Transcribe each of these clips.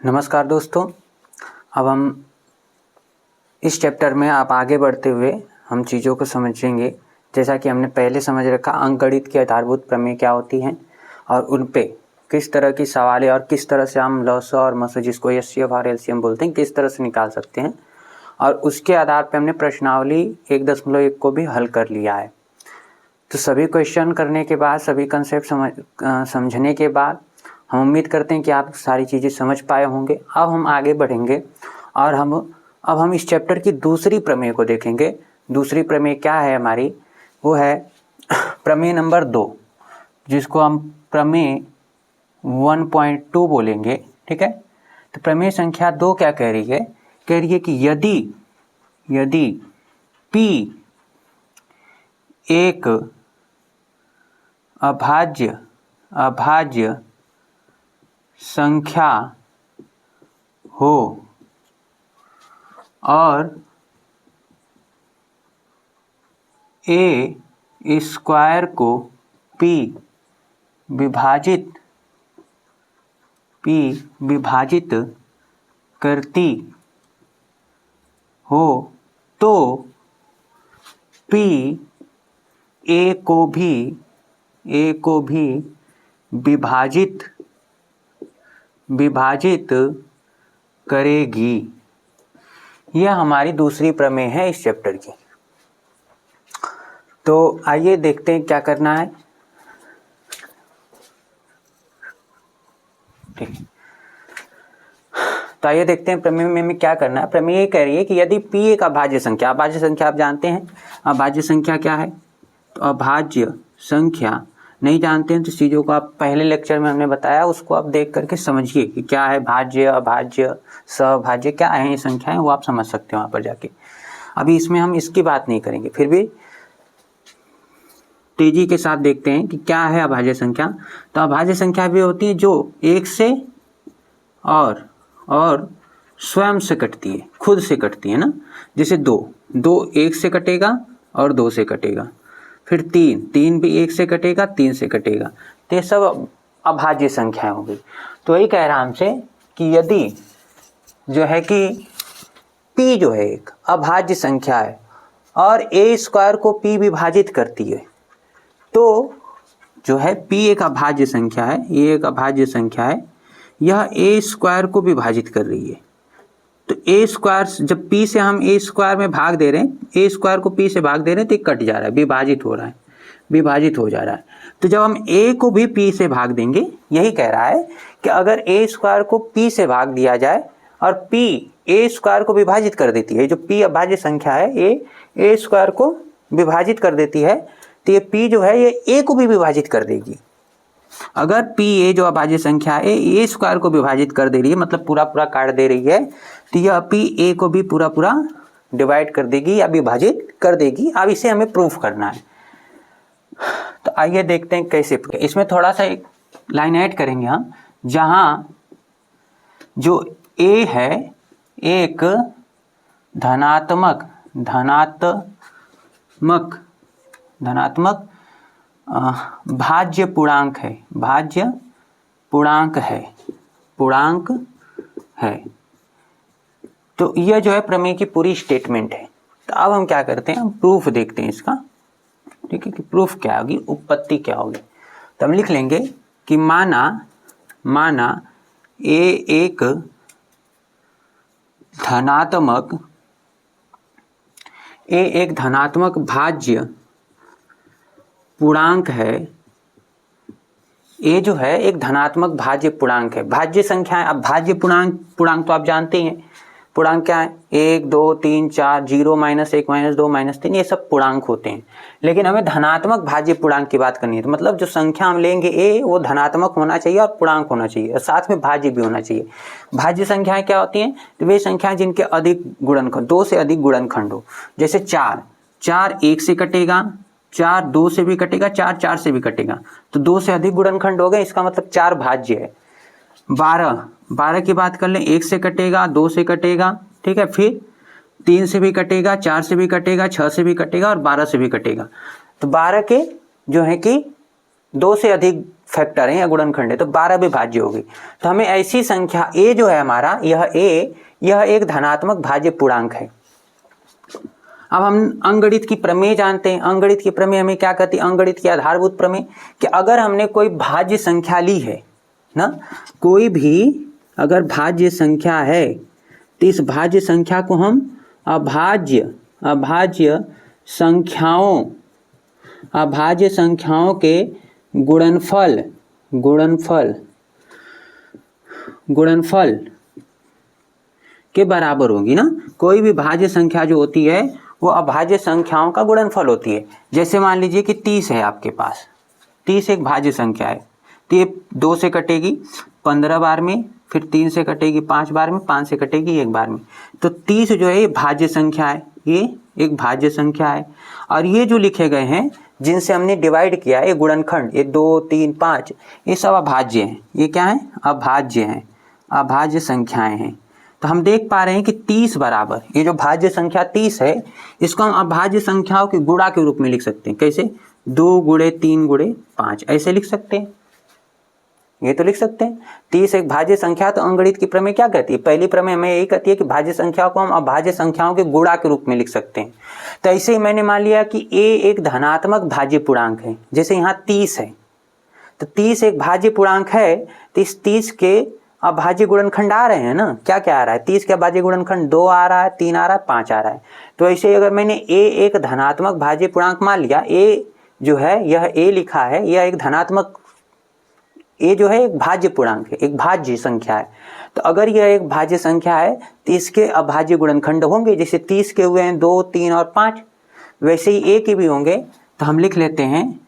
नमस्कार दोस्तों। अब हम इस चैप्टर में आप आगे बढ़ते हुए हम चीज़ों को समझेंगे। जैसा कि हमने पहले समझ रखा अंकगणित की आधारभूत प्रमेय क्या होती हैं और उन पे किस तरह की सवालें और किस तरह से हम लॉसा और मसो जिसको एचसीएफ और एलसीएम बोलते हैं किस तरह से निकाल सकते हैं, और उसके आधार पर हमने प्रश्नावली 1.1 को भी हल कर लिया है। तो सभी क्वेश्चन करने के बाद, सभी कंसेप्ट समझने के बाद हम उम्मीद करते हैं कि आप सारी चीज़ें समझ पाए होंगे। अब हम आगे बढ़ेंगे और अब हम इस चैप्टर की दूसरी प्रमेय को देखेंगे। दूसरी प्रमेय क्या है हमारी, वो है प्रमेय नंबर 2, जिसको हम प्रमेय 1.2 बोलेंगे। ठीक है, तो प्रमेय संख्या 2 क्या कह रही है? कह रही है कि यदि P एक अभाज्य संख्या हो और a स्क्वायर को P विभाजित करती हो तो P a को भी विभाजित करेगी। यह हमारी दूसरी प्रमेय है इस चैप्टर की। तो आइए देखते हैं क्या करना है। ठीक, तो आइए देखते हैं प्रमेय में क्या करना है। प्रमेय ये कह रही है कि यदि P एक अभाज्य संख्या आप जानते हैं अभाज्य संख्या क्या है। तो अभाज्य संख्या नहीं जानते हैं तो चीज़ों को आप पहले लेक्चर में हमने बताया, उसको आप देख करके समझिए कि क्या है भाज्य, अभाज्य, सभाज्य, क्या है ये संख्याएं, वो आप समझ सकते हो वहाँ पर जाके। अभी इसमें हम इसकी बात नहीं करेंगे, फिर भी तेजी के साथ देखते हैं कि क्या है अभाज्य संख्या। तो अभाज्य संख्या भी होती है जो एक से और स्वयं से कटती है, खुद से कटती है ना। जैसे दो एक से कटेगा और 2 से कटेगा, फिर 3 भी 1 से कटेगा, 3 से कटेगा। तो ये सब अभाज्य संख्याएं हो गई। तो यही कह रहा हमसे कि यदि जो है कि P जो है एक अभाज्य संख्या है और a स्क्वायर को P विभाजित करती है, तो जो है P एक अभाज्य संख्या है, ये एक अभाज्य संख्या है, यह a स्क्वायर को विभाजित कर रही है। तो a स्क्वायर जब P से हम a स्क्वायर में भाग दे रहे हैं, a स्क्वायर को P से भाग दे रहे हैं तो कट जा रहा है, विभाजित हो जा रहा है। तो जब हम a को भी P से भाग देंगे, यही कह रहा है कि अगर a स्क्वायर को P से भाग दिया जाए और P a स्क्वायर को विभाजित कर देती है, जो P अभाज्य संख्या है a स्क्वायर को विभाजित कर देती है, तो ये P जो है ये a को भी विभाजित कर देगी। अगर P a जो अभाज्य संख्या है a स्क्वायर को विभाजित कर दे रही है, मतलब पूरा काट दे रही है, तो यह P a को भी पूरा डिवाइड कर देगी या विभाजित कर देगी। अब इसे हमें प्रूफ करना है। तो आइए देखते हैं कैसे। इसमें थोड़ा सा एक लाइन ऐड करेंगे हम, जहां जो a है एक धनात्मक भाज्य पूर्णांक है। तो यह जो है प्रमेय की पूरी स्टेटमेंट है। तो अब हम क्या करते हैं, हम प्रूफ देखते हैं इसका। ठीक है, कि प्रूफ क्या होगी, उत्पत्ति क्या होगी। तो हम लिख लेंगे कि माना a एक धनात्मक भाज्य पूर्णांक है। a जो है एक धनात्मक भाज्य पूर्णांक है। भाज्य संख्या है, अब भाज्य पूर्णांक तो आप जानते हैं। पूर्णांक क्या है, 1 2 3 4, 0 -1 -2 -3, ये सब पूर्णांक होते हैं। लेकिन हमें धनात्मक भाज्य पूर्णांक की बात करनी है। तो मतलब जो संख्या हम लेंगे a, वो धनात्मक होना चाहिए और पूर्णांक होना चाहिए और साथ में भाज्य भी होना चाहिए। भाज्य संख्याएं क्या होती हैं, तो वे संख्याएं जिनके अधिक गुणनखंड, 2 से अधिक गुणनखंड हो। जैसे 4 1 से कटेगा, 4 2 से भी कटेगा, 4 4 से भी कटेगा, तो 2 से अधिक गुणनखंड हो गए, इसका मतलब 4 भाज्य है। 12 की बात कर लें, 1 से कटेगा, 2 से कटेगा, ठीक है, फिर 3 से भी कटेगा, 4 से भी कटेगा, 6 से भी कटेगा और 12 से भी कटेगा। तो 12 के जो है कि 2 से अधिक फैक्टर है या गुणनखंड है, तो 12 विभाज्य होगी। तो हमें ऐसी संख्या a जो है हमारा, यह एक धनात्मक भाज्य पूर्णांक है। अब हम अंकगणित की प्रमेय जानते हैं। अंकगणित की प्रमेय हमें क्या कहती है? अंकगणित की आधारभूत प्रमेय कि अगर हमने कोई भाज्य संख्या ली है ना, कोई भी अगर भाज्य संख्या है तो इस भाज्य संख्या को हम अभाज्य संख्याओं के गुणनफल के बराबर होगी ना। कोई भी भाज्य संख्या जो होती है वो अभाज्य संख्याओं का गुणनफल होती है। जैसे मान लीजिए कि 30 है आपके पास, 30 एक भाज्य संख्या है, तो ये 2 से कटेगी 15 बार में, फिर 3 से कटेगी 5 बार में, 5 से कटेगी 1 बार में। तो 30 जो है ये भाज्य संख्या है, ये एक भाज्य संख्या है। और ये जो लिखे गए हैं जिनसे हमने डिवाइड किया है, ये गुणनखंड, ये 2, 3, 5, ये सब अभाज्य हैं। ये क्या है? अभाज्य हैं, अभाज्य संख्याएं हैं। तो हम देख पा रहे हैं कि 30 बराबर, ये जो भाज्य संख्या 30 है, इसको हम अभाज्य संख्याओं के गुणा के रूप में लिख सकते हैं। कैसे? 2 गुणे 3 गुणे 5 ऐसे लिख सकते हैं, ये तो लिख सकते हैं। 30 एक भाज्य संख्या, तो अंकगणित की प्रमेय क्या कहती है? पहली प्रमेय हमें यही कहती है कि भाज्य संख्याओं को हम अभाज्य संख्याओं के गुणा के रूप में लिख सकते हैं। तो ऐसे ही मैंने मान लिया कि a एक धनात्मक भाज्य पूर्णांक है। जैसे यहाँ 30 है, तो 30 एक भाज्य पूर्णांक है, तो इस 30 के अभाज्य गुणनखंड आ रहे हैं ना। क्या क्या आ रहा है? 30 के अभाज्य गुणनखंड 2 आ रहा है, 3 आ रहा है, 5 आ रहा है। तो ऐसे अगर मैंने a एक धनात्मक भाज्य पूर्णांक मान लिया, a जो है यह a लिखा है, यह एक धनात्मक, a जो है एक भाज्य पूर्णांक है, एक भाज्य संख्या है। तो अगर यह एक भाज्य संख्या है तो इसके अभाज्य गुणनखंड होंगे। जैसे 30 के हुए हैं 2, 3 और 5, वैसे ही a के भी होंगे। तो हम लिख लेते हैं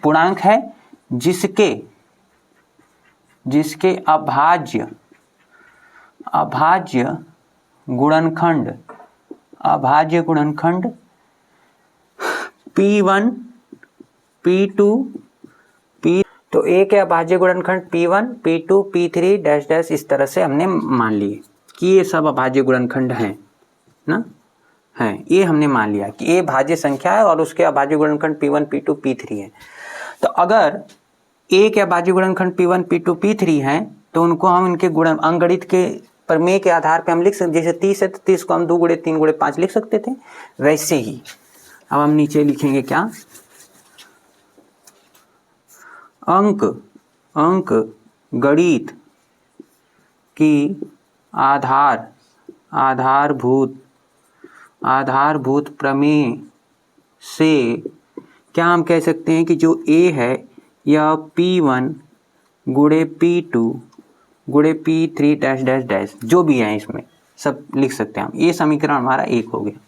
पूर्णांक है जिसके अभाज्य गुणनखंड P1 P2 P, तो a के अभाज्य गुणनखंड P1 P2 P3 dash dash, इस तरह से हमने मान लिए कि ये सब अभाज्य गुणनखंड हैं ना, हैं। ये हमने मान लिया कि a भाज्य संख्या है और उसके अभाज्य गुणनखंड P1 P2 P3 है। तो अगर a के अभाज्य गुणनखंड P1 P2 P3 हैं तो उनको हम इनके गुणन अंकगणित के प्रमेय के आधार पे हम लिख सकते। जैसे 30 है तो 30 को हम 2 गुणे 3 गुणे 5 लिख सकते थे, वैसे ही अब हम नीचे लिखेंगे क्या? अंक गणित की आधारभूत प्रमेय से क्या हम कह सकते हैं कि जो a है यह P1 गुणे P2 गुणे P3 डैश डैश डैश, जो भी है इसमें सब लिख सकते हैं हम। ये समीकरण हमारा 1 हो गया।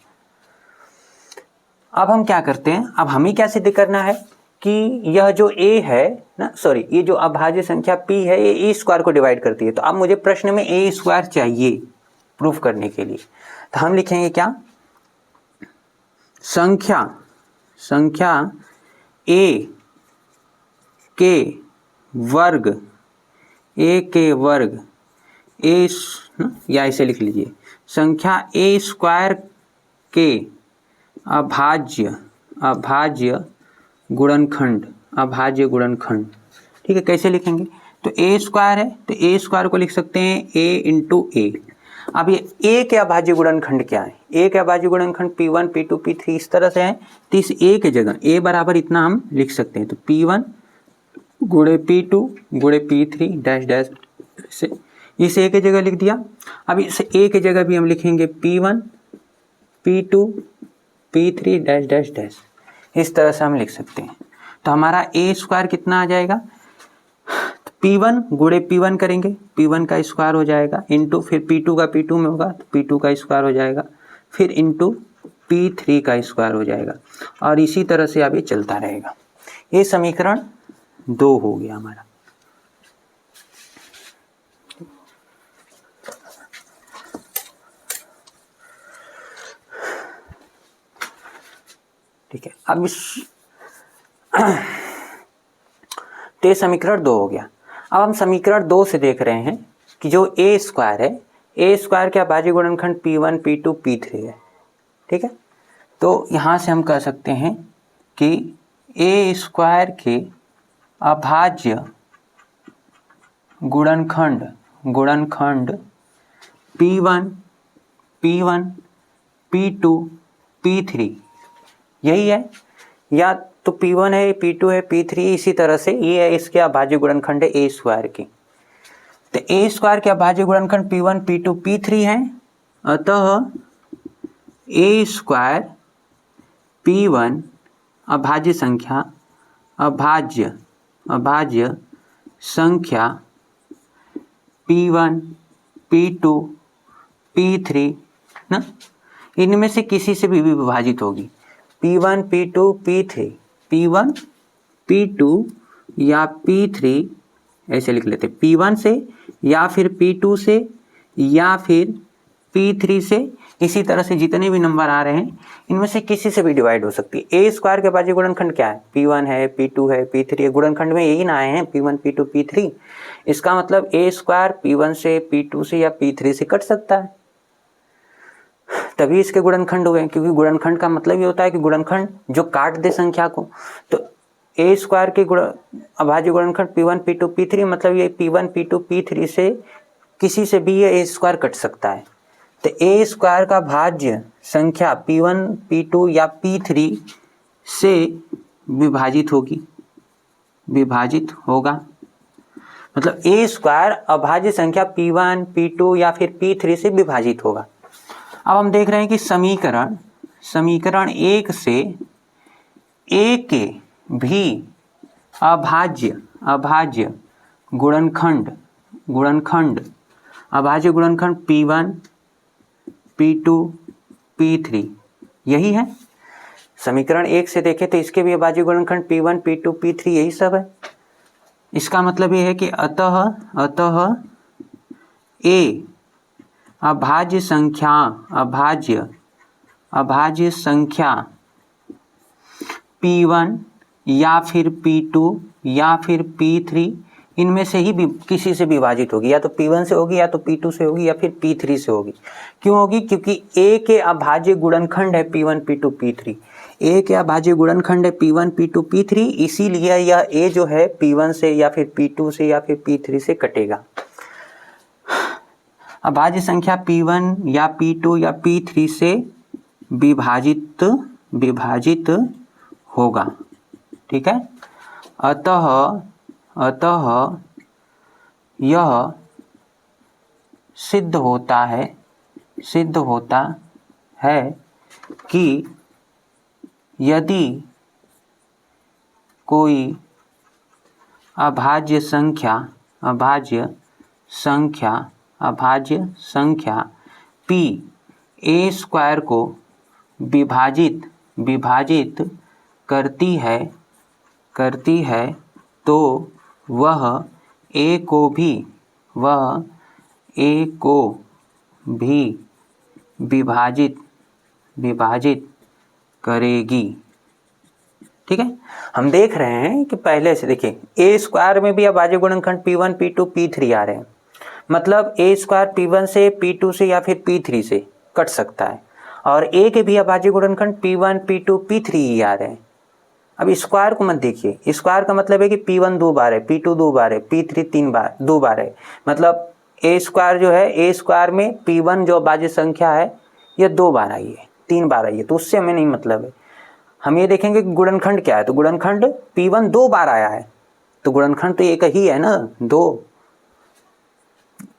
अब हम क्या करते हैं? अब हमें क्या सिद्ध करना है कि यह जो a है ना, सॉरी, ये जो अभाज्य संख्या p है ये a स्क्वायर को डिवाइड करती है। तो अब मुझे प्रश्न में a स्क्वायर चाहिए प्रूफ करने के लिए। तो हम लिखेंगे क्या? संख्या a के वर्ग या इसे लिख लीजिए, संख्या a स्क्वायर के अभाज्य गुणनखंड। ठीक है, कैसे लिखेंगे? तो a स्क्वायर है तो a स्क्वायर को लिख सकते हैं a इंटू ए। अब ये a के अभाज्य गुणनखंड क्या है? a के अभाज्य गुणनखंड P1 P2 P3 इस तरह से है। तो इस a के जगह a बराबर इतना हम लिख सकते हैं। तो P1 गुणे P2 गुणे P3 डैश डैश से इस a के जगह लिख दिया। अब इस a के जगह भी हम लिखेंगे P1 P2 P3 dash dash dash, इस तरह से हम लिख सकते हैं। तो हमारा a स्क्वायर कितना आ जाएगा? तो P1 गुणे P1 करेंगे, P1 का स्क्वायर हो जाएगा, इंटू फिर P2 का P2 में होगा तो P2 का स्क्वायर हो जाएगा, फिर इंटू P3 का स्क्वायर हो जाएगा, और इसी तरह से अब ये चलता रहेगा। ये समीकरण 2 हो गया हमारा। ठीक है, अब इस तो ये समीकरण 2 हो गया। अब हम समीकरण 2 से देख रहे हैं कि जो a स्क्वायर है, a स्क्वायर के अभाज्य गुणनखंड P1 P2 P3 है। ठीक है, तो यहाँ से हम कह सकते हैं कि a स्क्वायर के अभाज्य गुणनखंड P1 P2 P3 यही है, या तो P1 है, P2 है, P3, इसी तरह से ये है इसके अभाज्य गुणनखंड है ए स्क्वायर की। तो ए स्क्वायर के अभाज्य गुणनखंड P1 P2 P3 है, अतः ए स्क्वायर P1 अभाज्य संख्या P1 P2 P3 ना, इनमें से किसी से भी विभाजित होगी। P1 P2 P3, P1 P2 या P3 ऐसे लिख लेते, P1 से या फिर P2 से या फिर P3 से, इसी तरह से जितने भी नंबर आ रहे हैं इनमें से किसी से भी डिवाइड हो सकती है। ए स्क्वायर के अभाज्य गुणनखंड क्या है? P1 है, P2 है, P3 है, गुणनखंड में यही ना आए हैं P1 P2 P3। इसका मतलब ए स्क्वायर P1 से, P2 से या P3 से कट सकता है, तभी इसके गुणनखंड हुए। क्योंकि गुणनखंड का मतलब ये होता है कि गुणनखंड जो काट दे संख्या को। तो ए स्क्वायर के अभाज्य गुणनखंड P1 P2 P3 मतलब ये P1 P2 P3 से किसी से भी ये ए स्क्वायर कट सकता है। तो ए स्क्वायर का भाज्य संख्या P1 P2 या P3 से विभाजित होगा, मतलब ए स्क्वायर अभाज्य संख्या P1 P2 या फिर P3 से विभाजित होगा। अब हम देख रहे हैं कि समीकरण 1 से ए के भी अभाज्य गुणनखंड P1 P2 P3 यही है। समीकरण 1 से देखें तो इसके भी अभाज्य गुणनखंड P1 P2 P3 यही सब है। इसका मतलब ये है कि अतः ए अभाज्य संख्या P1 या फिर P2 या फिर P3 इनमें से ही किसी से विभाजित होगी, या तो P1 से होगी, या तो P2 से होगी, या फिर P3 से होगी। क्यों होगी? क्योंकि A के अभाज्य गुणनखंड है P1 P2 P3, A के अभाज्य गुणनखंड है P1 P2 P3, इसीलिए यह A जो है P1 से या फिर P2 से या फिर P3 से कटेगा। अभाज्य संख्या P1 या P2 या P3 से विभाजित होगा, ठीक है। अतः यह सिद्ध होता है कि यदि कोई अभाज्य संख्या P ए स्क्वायर को विभाजित करती है तो वह ए को भी विभाजित करेगी, ठीक है। हम देख रहे हैं कि पहले से देखिए ए स्क्वायर में भी अभाज्य गुणनखंड P1 P2 P3 आ रहे हैं, मतलब ए स्क्वायर P1 से, P2 से या फिर P3 से कट सकता है, और ए के भी अभाज्य गुणनखंड P1 P2 P3 ही आ रहे हैं। अब स्क्वायर को मत देखिए, स्क्वायर का मतलब है कि P1 2 बार है, P2 2 बार है, P3 2 बार है, मतलब ए स्क्वायर जो है, ए स्क्वायर में P1 जो अभाज्य संख्या है यह 2 बार आई है, 3 बार आई है, तो उससे हमें नहीं मतलब है। हम ये देखेंगे कि गुणनखंड क्या है, तो गुणनखंड P1 2 बार आया है, तो गुणनखंड तो एक ही है ना, 2,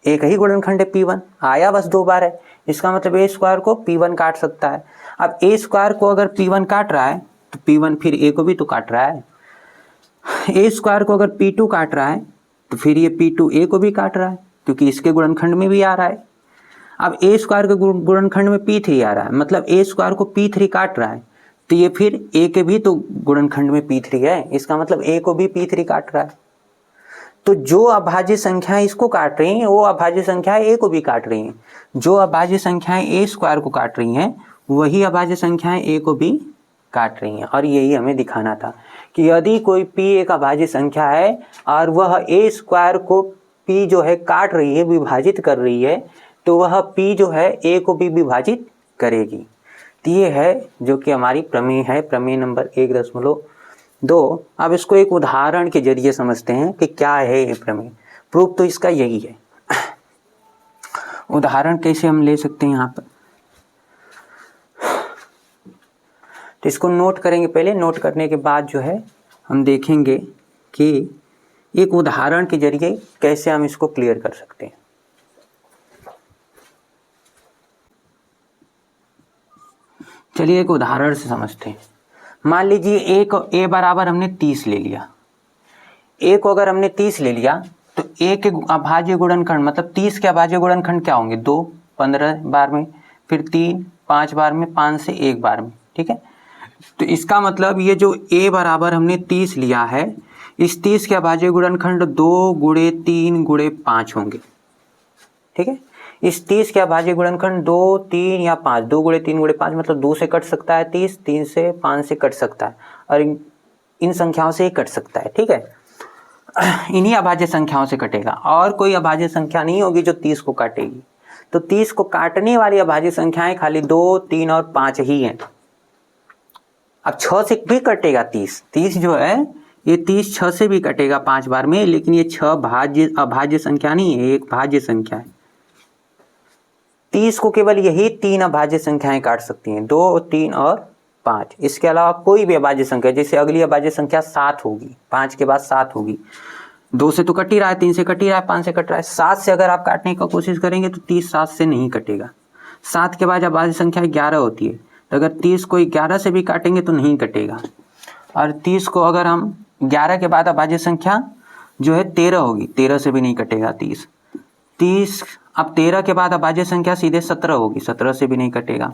एक ही गुणनखंड है P1, आया बस 2 बार है। इसका मतलब ए स्क्वायर को P1 काट सकता है। अब ए स्क्वायर को अगर P1 काट रहा है तो P1 फिर ए को भी तो काट रहा है। ए स्क्वायर को अगर P2 काट रहा है तो फिर ये P2 ए को भी काट रहा है, क्योंकि इसके गुणनखंड में भी आ रहा है। अब ए स्क्वायर के गुणनखंड में P3 आ रहा है, मतलब ए स्क्वायर को P3 काट रहा है, तो ये फिर ए के भी तो गुणनखंड में P3 है, इसका मतलब ए को भी P3 काट रहा है। तो जो अभाज्य संख्याएं इसको काट रही हैं वो अभाज्य संख्याएं ए को भी काट रही हैं। जो अभाज्य संख्याएं ए स्क्वायर को काट रही हैं वही अभाज्य संख्याएं ए को भी काट रही हैं। और यही हमें दिखाना था कि यदि कोई P एक अभाज्य संख्या है और वह ए स्क्वायर को P जो है काट रही है, विभाजित कर रही है, तो वह P जो है ए को भी विभाजित करेगी। तो ये है जो कि हमारी प्रमेय है, प्रमेय नंबर 1.2 2। अब इसको एक उदाहरण के जरिए समझते हैं कि क्या है ये प्रमेय। प्रूफ तो इसका यही है। उदाहरण कैसे हम ले सकते हैं यहाँ पर, तो इसको नोट करेंगे पहले। नोट करने के बाद जो है हम देखेंगे कि एक उदाहरण के जरिए कैसे हम इसको क्लियर कर सकते हैं। चलिए एक उदाहरण से समझते हैं। मान लीजिए एक ए बराबर हमने 30 ले लिया। ए को अगर हमने 30 ले लिया तो ए के अभाज्य गुणनखंड मतलब 30 के अभाज्य गुणनखंड क्या होंगे, 2 15 बार में, फिर 3 5 बार में, 5 से 1 बार में। ठीक है, तो इसका मतलब ये जो ए बराबर हमने 30 लिया है, इस 30 के अभाज्य गुणनखंड 2 गुणे 3 गुणे 5 होंगे। ठीक है, इस 30 के अभाज्य गुणनखंड 2 3 या 5, 2 गुणे 3 गुणे 5 मतलब 2 से कट सकता है 30, 3 से 5 से कट सकता है, और इन संख्याओं से ही कट सकता है। ठीक है, इन्हीं अभाज्य संख्याओं से कटेगा, और कोई अभाज्य संख्या नहीं होगी जो 30 को काटेगी। तो 30 को काटने वाली अभाज्य संख्याएं खाली 2 3 और 5 ही हैं। अब 6 से भी कटेगा 30 जो है ये 30 6 से भी कटेगा 5 बार में, लेकिन ये 6 अभाज्य संख्या नहीं है, एक भाज्य संख्या है। 30 को केवल यही 3 अभाज्य संख्याएं काट सकती हैं, 2 3 और 5। इसके अलावा कोई भी अभाज्य संख्या, जैसे अगली अभाज्य संख्या 7 होगी, 5 के बाद 7 होगी। 2 से तो कट ही रहा है, 3 से कट ही रहा है, 5 से कट रहा है, 7 से अगर आप काटने की कोशिश करेंगे तो 30 7 से नहीं कटेगा। 7 के बाद अभाज्य संख्या 11 होती है, तो अगर 30 को 11 से भी काटेंगे तो नहीं कटेगा। और 30 को अगर हम 11 के बाद अभाज्य संख्या जो है 13 होगी, 13 से भी नहीं कटेगा 30। अब 13 के बाद अभाज्य संख्या सीधे 17 होगी, 17 से भी नहीं कटेगा।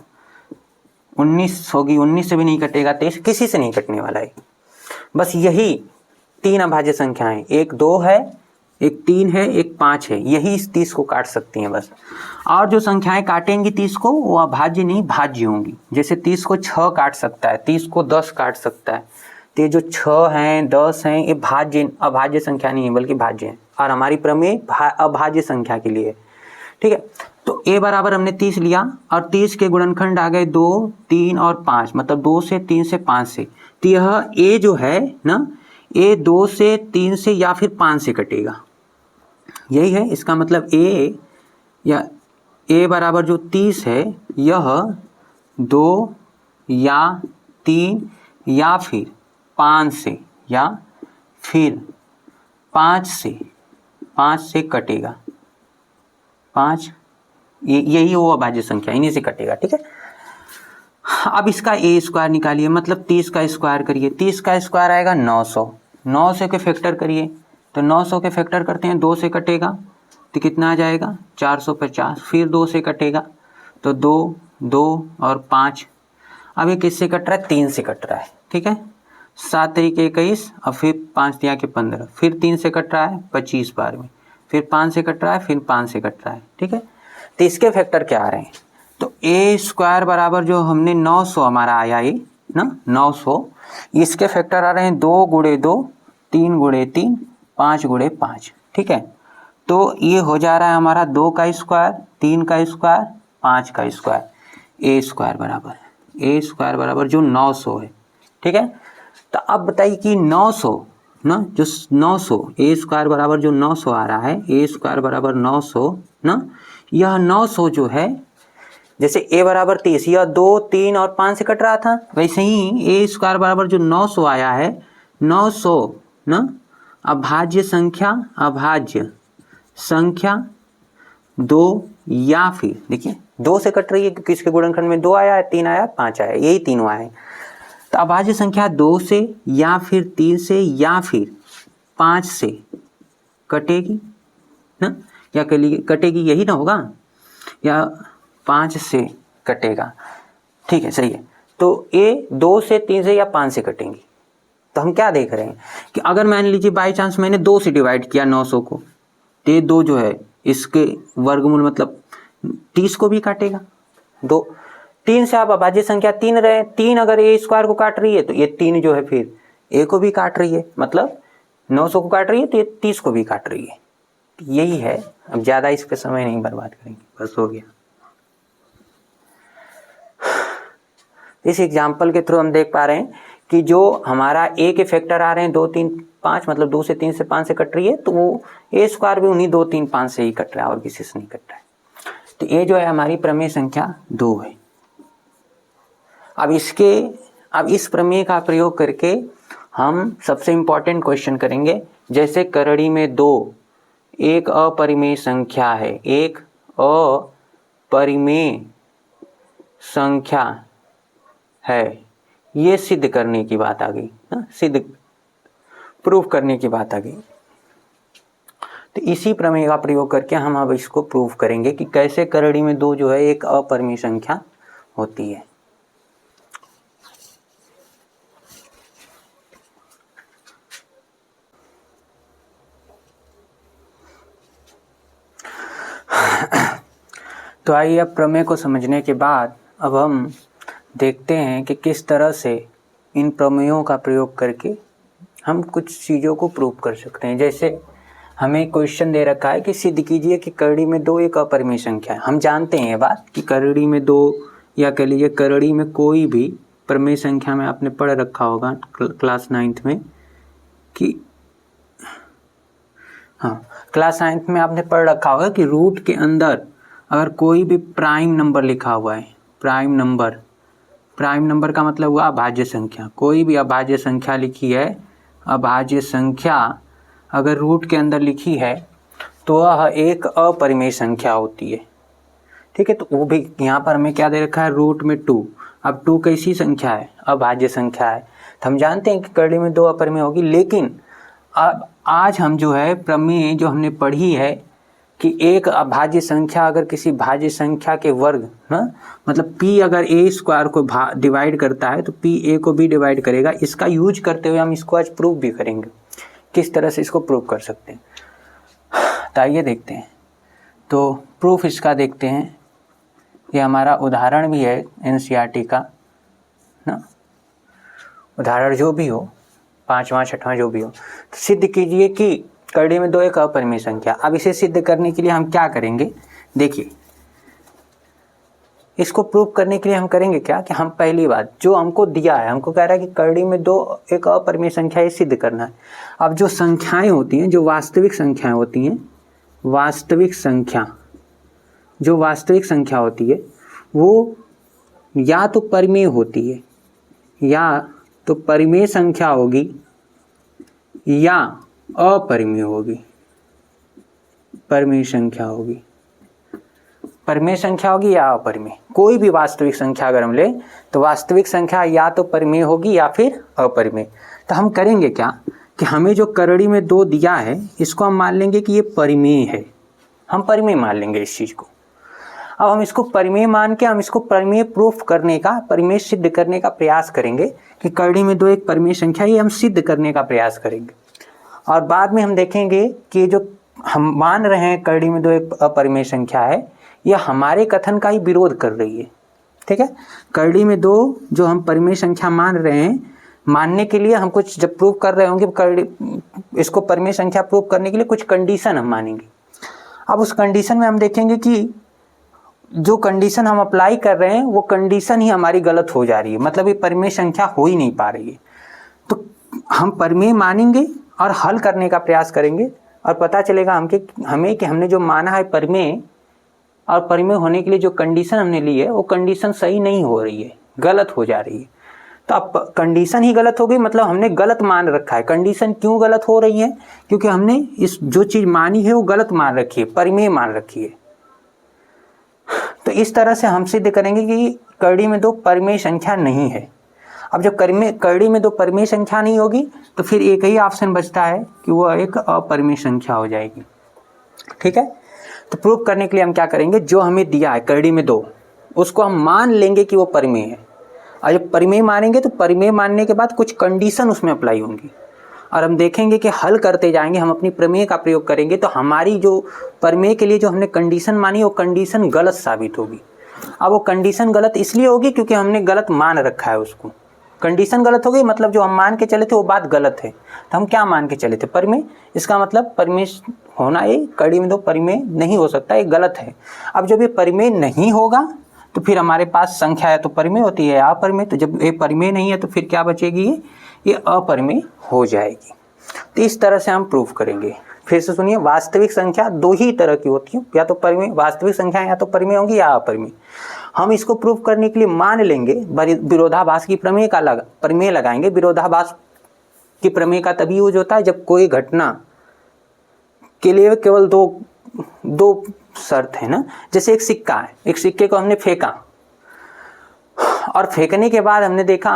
19 होगी, 19 से भी नहीं कटेगा। 23 किसी से नहीं कटने वाला है। बस यही 3 अभाज्य संख्याएं, एक 2 है, एक 3 है, एक 5 है, यही इस 30 को काट सकती हैं बस। और जो संख्याएं काटेंगी 30 को वो अभाज्य नहीं भाज्य होंगी। जैसे 30 को 6 काट सकता है, 30 को 10 काट सकता है। तो ये जो 6 हैं 10 हैं ये अभाज्य संख्या नहीं है बल्कि भाज्य है, और हमारी प्रमेय अभाज्य संख्या के लिए। ठीक है, तो a बराबर हमने 30 लिया और 30 के गुणनखंड आ गए 2 3 और 5, मतलब 2 से 3 से 5 से। तो यह a जो है ना, a 2 से 3 से या फिर 5 से कटेगा, यही है इसका मतलब। a या a बराबर जो 30 है यह 2 या 3 या फिर 5 से या फिर 5 से कटेगा। 5 यही वो अभाज्य संख्या, इन्हीं से कटेगा। ठीक है, अब इसका a स्क्वायर निकालिए, मतलब 30 का स्क्वायर करिए। 30 का स्क्वायर आएगा 900, 900 के फैक्टर करिए, तो 900 के फैक्टर करते हैं, 2 से कटेगा तो कितना आ जाएगा 450, फिर 2 से कटेगा तो 2 2 और 5। अब ये किससे कट रहा है, 3 से कट रहा है। ठीक है, 7 तरीके 21 और फिर 5 दिया के 15, फिर 3 से कट रहा है 25 बार में, फिर 5 से कट रहा है, फिर 5 से कट रहा है। ठीक है, तो इसके फैक्टर क्या आ रहे हैं, तो a स्क्वायर बराबर जो हमने 900 हमारा आया ये ना 900, इसके फैक्टर आ रहे हैं 2 गुणे 2 3 गुणे 3 5 गुणे 5। ठीक है, तो ये हो जा रहा है हमारा 2 का स्क्वायर 3 का स्क्वायर 5 का स्क्वायर। a स्क्वायर बराबर जो 900 है। ठीक है, तो अब बताइए कि 900 ना, जो 900 a स्क्वायर बराबर जो 900 आ रहा है, a स्क्वायर बराबर 900 ना, यह 900 जो है, जैसे a बराबर 30, यह 2 3 और 5 से कट रहा था, वैसे ही a स्क्वायर बराबर जो 900 आया है, 900 ना अभाज्य संख्या 2 या फिर देखिए 2 से कट रही है क्योंकि इसके गुणनखंड में 2 आया है, 3 आया, 5 आया, यही तीनों आए। तो अभाज्य संख्या 2 से या फिर 3 से या फिर 5 से कटेगी ना, या कटेगी यही ना होगा, या 5 से कटेगा। ठीक है, सही है। तो ये 2 से 3 से या 5 से कटेंगी। तो हम क्या देख रहे हैं कि अगर मान लीजिए बाई चांस मैंने 2 से डिवाइड किया 900 को, तो ये 2 जो है इसके वर्गमूल मतलब 30 को भी काटेगा। 2 3 से आप अभाज्य संख्या 3 रहे, 3 अगर a स्क्वायर को काट रही है तो ये 3 जो है फिर a को भी काट रही है, मतलब 900 को काट रही है तो ये 30 को भी काट रही है। यही है, अब ज़्यादा इस पे समय नहीं बर्बाद करेंगे, बस हो गया। इस एग्जाम्पल के थ्रू हम देख पा रहे हैं कि जो हमारा a के फैक्टर आ रहे हैं 2 3 5, मतलब 2 से 3 से 5 से कट रही है, तो वो a स्क्वायर भी उन्हीं 2 3 5 से ही कट रहा है और किसी से नहीं कट रहा है। तो ये जो है हमारी प्रमेय संख्या 2 है। अब इस प्रमेय का प्रयोग करके हम सबसे इंपॉर्टेंट क्वेश्चन करेंगे। जैसे करड़ी में 2 एक अपरिमेय संख्या है, एक अपरिमेय संख्या है, ये सिद्ध करने की बात आ गई, सिद्ध प्रूफ करने की बात आ गई। तो इसी प्रमेय का प्रयोग करके हम अब इसको प्रूफ करेंगे कि कैसे करड़ी में 2 जो है एक अपरिमेय संख्या होती है। तो आइए अब प्रमेय को समझने के बाद अब हम देखते हैं कि किस तरह से इन प्रमेयों का प्रयोग करके हम कुछ चीज़ों को प्रूव कर सकते हैं। जैसे हमें क्वेश्चन दे रखा है कि सिद्ध कीजिए कि करड़ी में 2 एक अपरिमेय संख्या है। हम जानते हैं ये बात कि करड़ी में 2 या कह लीजिए करड़ी में कोई भी प्रमेय संख्या में आपने पढ़ रखा होगा क्लास 9th में कि क्लास 9th में आपने पढ़ रखा होगा कि रूट के अंदर अगर कोई भी प्राइम नंबर लिखा हुआ है, प्राइम नंबर का मतलब हुआ अभाज्य संख्या, कोई भी अभाज्य संख्या लिखी है, अभाज्य संख्या अगर रूट के अंदर लिखी है तो वह एक अपरिमेय संख्या होती है। ठीक है, तो वो भी यहाँ पर हमें क्या दे रखा है, रूट में 2। अब 2 कैसी संख्या है, अभाज्य संख्या है, तो हम जानते हैं कि करड़ी में 2 अपरिमेय होगी। लेकिन अब आज हम जो है प्रमेय जो हमने पढ़ी है कि एक अभाज्य संख्या अगर किसी भाज्य संख्या के वर्ग, मतलब p अगर a स्क्वायर को डिवाइड करता है तो p a को भी डिवाइड करेगा। इसका यूज करते हुए हम इसको आज प्रूव भी करेंगे, किस तरह से इसको प्रूव कर सकते हैं। तो आइए देखते हैं। तो प्रूफ इसका देखते हैं। ये हमारा उदाहरण भी है NCERT का ना, उदाहरण जो भी हो, 5वां 6वां जो भी हो। तो सिद्ध कीजिए कि करड़ी में 2 एक अपरिमेय संख्या। अब इसे सिद्ध करने के लिए हम क्या करेंगे, देखिए इसको प्रूव करने के लिए हम करेंगे क्या कि हम पहली बात जो हमको दिया है, हमको कह रहा है कि करड़ी में 2 एक अपरिमेय संख्या ये सिद्ध करना है। अब जो संख्याएं होती हैं, जो वास्तविक संख्याएं होती हैं, जो वास्तविक संख्या होती है वो या तो परिमेय होती है, या तो परिमेय संख्या होगी या अपरिमेय होगी, परिमेय संख्या होगी, परिमेय संख्या होगी या अपरिमेय। कोई भी वास्तविक संख्या अगर हम ले तो वास्तविक संख्या या तो परिमेय होगी या फिर अपरिमेय। तो हम करेंगे क्या कि हमें जो करड़ी में 2 दिया है इसको हम मान लेंगे कि ये परिमेय है, हम परिमेय मान लेंगे इस चीज़ को। अब हम इसको परिमेय मान के हम इसको परिमेय प्रूफ करने का, परिमेय सिद्ध करने का प्रयास करेंगे कि करड़ी में 2 एक परिमेय संख्या, ये हम सिद्ध करने का प्रयास करेंगे। और बाद में हम देखेंगे कि जो हम मान रहे हैं करड़ी में 2 एक अपरिमेय संख्या है, यह हमारे कथन का ही विरोध कर रही है। ठीक है, करड़ी में 2 जो हम परिमेय संख्या मान रहे हैं, मानने के लिए हम कुछ जब प्रूव कर रहे होंगे इसको परिमेय संख्या प्रूव करने के लिए कुछ कंडीशन हम मानेंगे। अब उस कंडीशन में हम देखेंगे कि जो कंडीशन हम अप्लाई कर रहे हैं वो कंडीशन ही हमारी गलत हो जा रही है, मतलब ये परिमेय संख्या हो ही नहीं पा रही है। तो हम परिमेय मानेंगे और हल करने का प्रयास करेंगे और पता चलेगा हमें कि हमने जो माना है परिमेय, और परिमेय होने के लिए जो कंडीशन हमने ली है वो कंडीशन सही नहीं हो रही है, गलत हो जा रही है। तो अब कंडीशन ही गलत हो गई, मतलब हमने गलत मान रखा है। कंडीशन क्यों गलत हो रही है, क्योंकि हमने इस जो चीज़ मानी है वो गलत मान रखी है, परिमेय मान रखी है। तो इस तरह से हम सिद्ध करेंगे कि करड़ी में 2 परिमेय संख्या नहीं है। अब जब करड़ी में 2 परिमेय संख्या नहीं होगी तो फिर एक ही ऑप्शन बचता है कि वो एक अपरिमेय संख्या हो जाएगी। ठीक है, तो प्रूव करने के लिए हम क्या करेंगे, जो हमें दिया है करड़ी में 2 उसको हम मान लेंगे कि वो परिमेय है। और जब परिमेय मानेंगे तो परिमेय मानने के बाद कुछ कंडीशन उसमें अप्लाई होंगी और हम देखेंगे कि हल करते जाएंगे, हम अपनी प्रमेय का प्रयोग करेंगे तो हमारी जो परिमेय के लिए जो हमने कंडीशन मानी वो कंडीशन गलत साबित होगी। अब वो कंडीशन गलत इसलिए होगी क्योंकि हमने गलत मान रखा है उसको। कंडीशन गलत हो गई, मतलब जो हम मान के चले थे वो बात गलत है। तो हम क्या मान के चले थे, परिमेय। इसका मतलब परिमेय होना, ये करड़ी में 2 परिमेय नहीं हो सकता, ये गलत है। अब जब ये परिमेय नहीं होगा तो फिर हमारे पास संख्या है तो परिमेय होती है, अपरिमेय। तो जब ये परिमेय नहीं है तो फिर क्या बचेगी, ये अपरिमेय हो जाएगी। तो इस तरह से हम प्रूफ करेंगे। फिर से सुनिए, वास्तविक संख्या दो ही तरह की होती है, या तो परिमेय, वास्तविक संख्या या तो परिमेय होंगी या अपरिमेय। हम इसको प्रूफ करने के लिए मान लेंगे विरोधाभास की परिमेय लगाएंगे। विरोधाभास की प्रमेय का तभी यूज होता है जब कोई घटना के लिए केवल दो शर्त है ना। जैसे एक सिक्का है, एक सिक्के को हमने फेंका और फेंकने के बाद हमने देखा,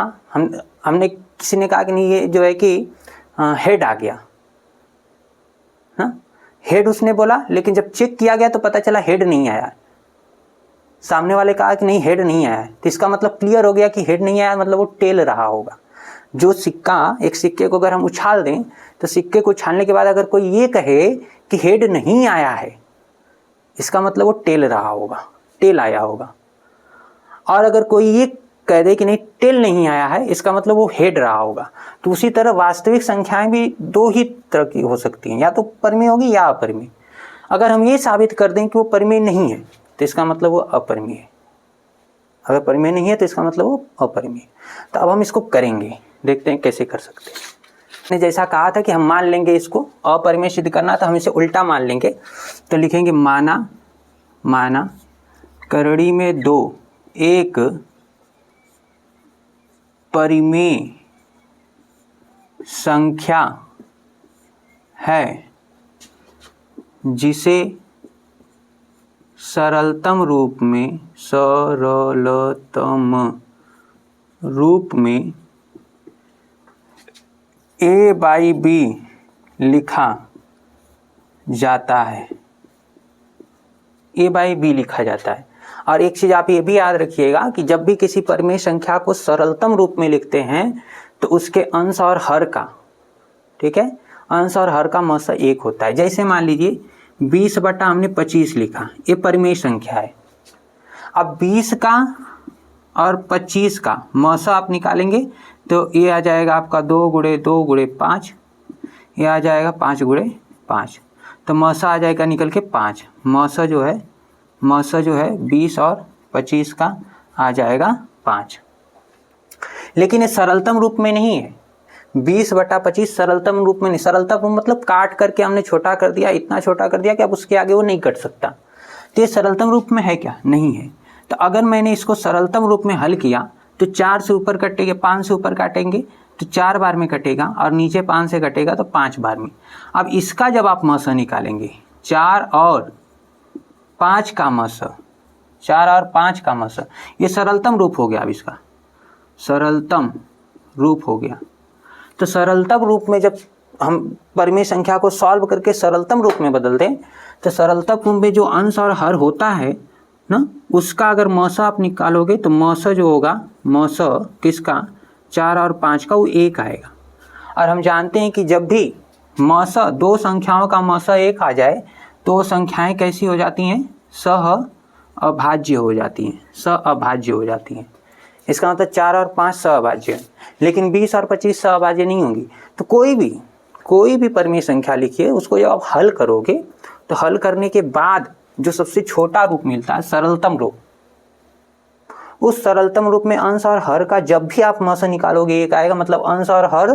हमने किसी ने कहा कि नहीं ये जो है कि हेड आ गया, हाँ हेड उसने बोला, लेकिन जब चेक किया गया तो पता चला हेड नहीं आया। सामने वाले कहा कि नहीं हेड नहीं आया, तो इसका मतलब क्लियर हो गया कि हेड नहीं आया, मतलब वो टेल रहा होगा। जो सिक्का, एक सिक्के को अगर हम उछाल दें तो सिक्के को उछालने के बाद अगर कोई ये कहे कि हेड नहीं आया है, इसका मतलब वो टेल रहा होगा, टेल आया होगा। और अगर कोई ये कह दे कि नहीं टेल नहीं आया है, इसका मतलब वो हेड रहा होगा। तो उसी तरह वास्तविक संख्याएं भी दो ही तरह की हो सकती हैं, या तो परिमेय होगी या अपरिमेय। अगर हम ये साबित कर दें कि वो परिमेय नहीं है तो इसका मतलब वो अपरिमेय है, अगर परिमेय नहीं है तो इसका मतलब वो अपरिमेय। तो अब हम इसको करेंगे, देखते हैं कैसे कर सकते हैं। मैंने जैसा कहा था कि हम मान लेंगे इसको अपरिमेय सिद्ध करना, तो हम इसे उल्टा मान लेंगे। तो लिखेंगे माना करड़ी में 2 एक परिमेय संख्या है जिसे सरलतम रूप में a/b लिखा जाता है, a/b लिखा जाता है। और एक चीज़ आप ये भी याद रखिएगा कि जब भी किसी परिमेय संख्या को सरलतम रूप में लिखते हैं तो उसके अंश और हर का, ठीक है, अंश और हर का मौसा 1 होता है। जैसे मान लीजिए 20/, हमने 25 लिखा, ये परिमेय संख्या है। अब 20 का और 25 का मौसा आप निकालेंगे तो ये आ जाएगा आपका 2 × 2 × 5, ये आ जाएगा 5 × 5, तो मौसा आ जाएगा निकल के 5। मौसा जो है 20 और 25 का आ जाएगा 5। लेकिन ये सरलतम रूप में नहीं है, 20/25 सरलतम रूप में नहीं। सरलतम मतलब काट करके हमने छोटा कर दिया, इतना छोटा कर दिया कि अब उसके आगे वो नहीं कट सकता। तो ये सरलतम रूप में है क्या? नहीं है। तो अगर मैंने इसको सरलतम रूप में हल किया तो 4 से ऊपर कटेंगे, 5 से ऊपर काटेंगे तो 4 बार में कटेगा, और नीचे 5 से कटेगा तो 5 बार में। अब इसका जब आप मौसा निकालेंगे, 4 और 5 का मौसा, 4 और 5 का मौसा, ये सरलतम रूप हो गया। अब इसका सरलतम रूप हो गया। तो सरलतम रूप में जब हम परिमेय संख्या को सॉल्व करके सरलतम रूप में बदल दें तो सरलतम रूप में जो अंश और हर होता है ना, उसका अगर मौसा आप निकालोगे तो मौसा जो होगा, मौसा किसका, 4 और 5 का, वो 1 आएगा। और हम जानते हैं कि जब भी मौसा, दो संख्याओं का मौसा 1 आ जाए तो संख्याएं कैसी हो जाती हैं, सहअभाज्य हो जाती हैं, सहअभाज्य हो जाती हैं। इसका मतलब 4 और 5 सहअभाज्य है, लेकिन 20 और 25 सहअभाज्य नहीं होंगी। तो कोई भी परिमेय संख्या लिखिए, उसको जब आप हल करोगे तो हल करने के बाद जो सबसे छोटा रूप मिलता है, सरलतम रूप, उस सरलतम रूप में अंश और हर का जब भी आप मौसा निकालोगे 1 आएगा। मतलब अंश और हर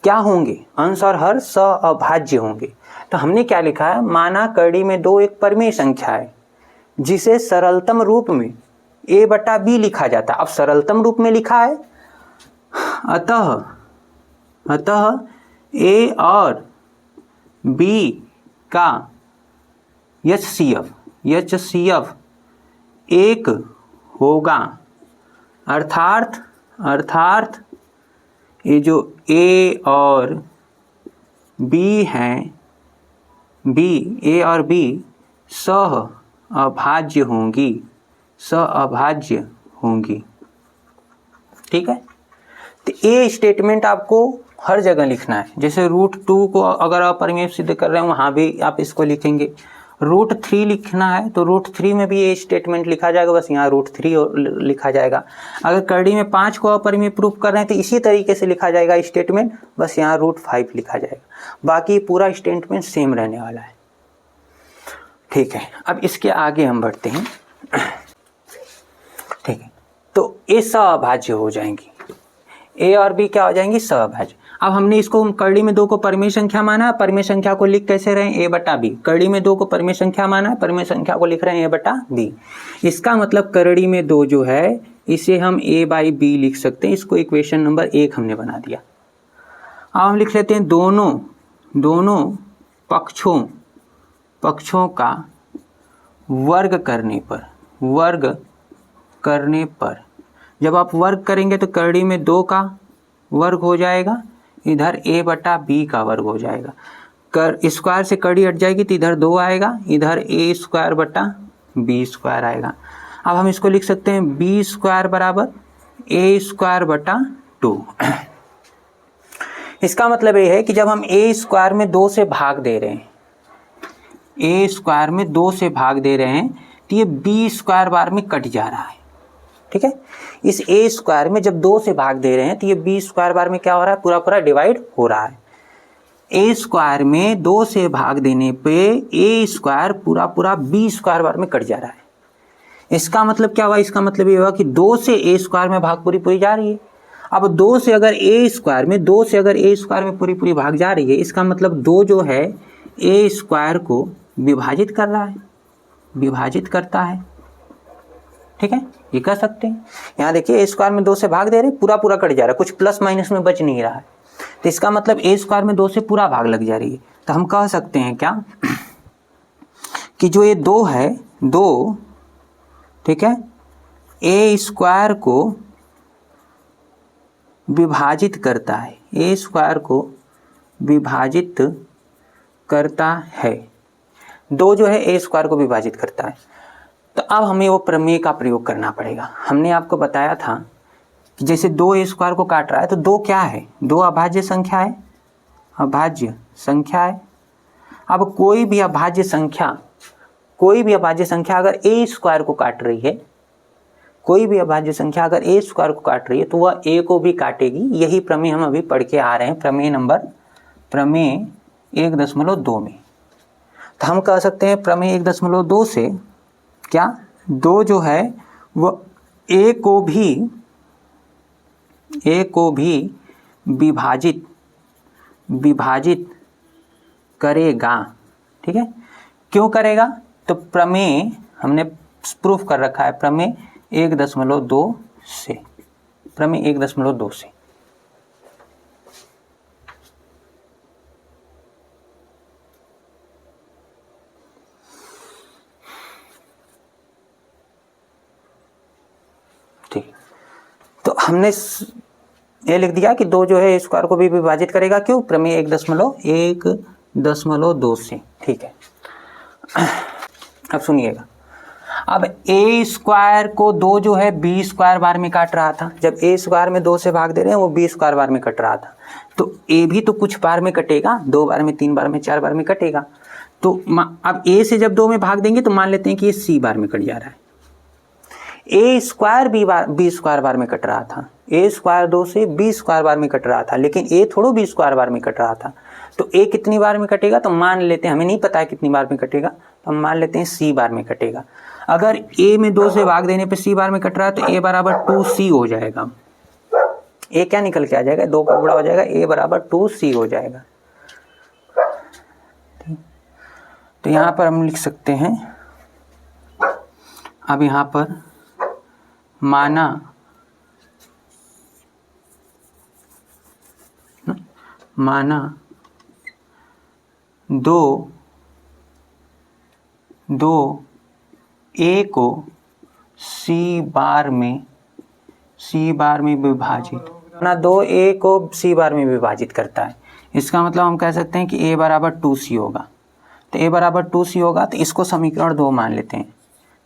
क्या होंगे, अंश और हर सहअभाज्य होंगे। तो हमने क्या लिखा है, माना करड़ी में 2 एक परिमेय संख्या है जिसे सरलतम रूप में a/b लिखा जाता है। अब सरलतम रूप में लिखा है, अतः a और b का HCF 1 होगा। अर्थात ये जो a और b हैं, a और b सहअभाज्य होंगी। ठीक है। तो ये स्टेटमेंट आपको हर जगह लिखना है। जैसे √2 को अगर आप परिमेय सिद्ध कर रहे हैं वहाँ भी आप इसको लिखेंगे। √3 लिखना है तो √3 में भी ये स्टेटमेंट लिखा जाएगा, बस यहाँ √3 लिखा जाएगा। अगर करड़ी में 5 को अपरिमेय प्रूफ कर रहे हैं तो इसी तरीके से लिखा जाएगा स्टेटमेंट, बस यहाँ √5 लिखा जाएगा। बाकी पूरा स्टेटमेंट सेम रहने वाला है। ठीक है, अब इसके आगे हम बढ़ते हैं। तो ये सअभाज्य हो जाएंगी, ए और बी क्या हो जाएंगी, सअभाज्य। अब हमने इसको करड़ी में 2 को परिमेय संख्या माना है, परिमेय संख्या को लिख कैसे रहे हैं, a बटा बी। करड़ी में 2 को परिमेय संख्या माना है, परिमेय संख्या को लिख रहे हैं a बटा बी। इसका मतलब करड़ी में 2 जो है इसे हम a बाई बी लिख सकते हैं, इसको इक्वेशन नंबर 1 हमने बना दिया। अब हम लिख लेते हैं दोनों पक्षों का वर्ग करने पर जब आप वर्ग करेंगे तो करड़ी में 2 का वर्ग हो जाएगा, इधर a बटा बी का वर्ग हो जाएगा। स्क्वायर से करड़ी हट जाएगी तो इधर 2 आएगा, इधर a स्क्वायर बटा बी स्क्वायर आएगा। अब हम इसको लिख सकते हैं बी स्क्वायर बराबर a स्क्वायर बटा 2। इसका मतलब ये है कि जब हम a स्क्वायर में 2 से भाग दे रहे हैं, a स्क्वायर में 2 से भाग दे रहे हैं तो ये b स्क्वायर बार में कट जा रहा है, ठीक है। इस a स्क्वायर में जब 2 से भाग दे रहे हैं तो ये b स्क्वायर बार में क्या हो रहा है, पूरा पूरा डिवाइड हो रहा है। a स्क्वायर में 2 से भाग देने पे a स्क्वायर पूरा पूरा b स्क्वायर बार में कट जा रहा है। इसका मतलब क्या हुआ, इसका मतलब ये हुआ कि 2 से a स्क्वायर में भाग पूरी जा रही है। अब 2 से अगर a स्क्वायर में पूरी भाग जा रही है, इसका मतलब 2 जो है a स्क्वायर को विभाजित कर रहा है, विभाजित करता है, ठीक है, ये कर सकते हैं। यहाँ देखिए a स्क्वायर में 2 से भाग दे रहे, पूरा पूरा कट जा रहा है, कुछ प्लस माइनस में बच नहीं रहा है, तो इसका मतलब a स्क्वायर में 2 से पूरा भाग लग जा रही है। तो हम कह सकते हैं क्या कि जो ये 2 है, 2, ठीक है, a स्क्वायर को विभाजित करता है, a स्क्वायर को विभाजित करता है, 2 जो है a स्क्वायर को विभाजित करता है। तो अब हमें वो प्रमेय का प्रयोग करना पड़ेगा। हमने आपको बताया था कि जैसे 2 a स्क्वायर को काट रहा है तो 2 क्या है, 2 अभाज्य संख्या है, अभाज्य संख्या है। अब कोई भी अभाज्य संख्या अगर a स्क्वायर को काट रही है, कोई भी अभाज्य संख्या अगर a स्क्वायर को काट रही है तो वह a को भी काटेगी। यही प्रमेय हम अभी पढ़ के आ रहे हैं, प्रमेय 1.2 में। तो हम कह सकते हैं प्रमेय 1.2 से क्या, 2 जो है वो a को भी विभाजित करेगा, ठीक है। क्यों करेगा, तो प्रमेय हमने प्रूफ कर रखा है, प्रमेय 1.2 से, प्रमेय 1.2 से। ठीक, तो हमने ये लिख दिया कि 2 जो है स्क्वायर को भी विभाजित करेगा, क्यों, प्रमेय 1.2 से, ठीक है। अब सुनिएगा, अब a स्क्वायर को 2 जो है b स्क्वायर बार में काट रहा था, जब a स्क्वायर में 2 से भाग दे रहे हैं वो b स्क्वायर बार में कट रहा था, तो a भी तो कुछ बार में कटेगा, 2 बार में, 3 बार में, 4 बार में कटेगा। तो अब a से जब 2 में भाग देंगे तो मान लेते हैं कि ये c बार में कट जा रहा है। a square b square bar में कट रहा था, a स्क्वायर 2 से b स्क्वायर बार में कट रहा था, लेकिन a थोड़ा b स्क्वायर बार में कट रहा था। तो a कितनी बार में कटेगा, तो मान लेते हैं, हमें नहीं पता है कितनी बार में कटेगा, तो हम मान लेते हैं c बार में कटेगा। अगर a में 2 से भाग देने पे c बार में कट रहा है तो a बराबर 2c हो जाएगा। a क्या निकल के आ जाएगा, 2 का गुणा हो जाएगा, a बराबर 2c हो जाएगा। तो यहाँ पर हम लिख सकते हैं, अब यहाँ पर माना 2 a को c बार में विभाजित, ना 2 a को c बार में विभाजित करता है। इसका मतलब हम कह सकते हैं कि a बराबर 2c होगा। तो a बराबर 2c होगा, तो इसको समीकरण 2 मान लेते हैं।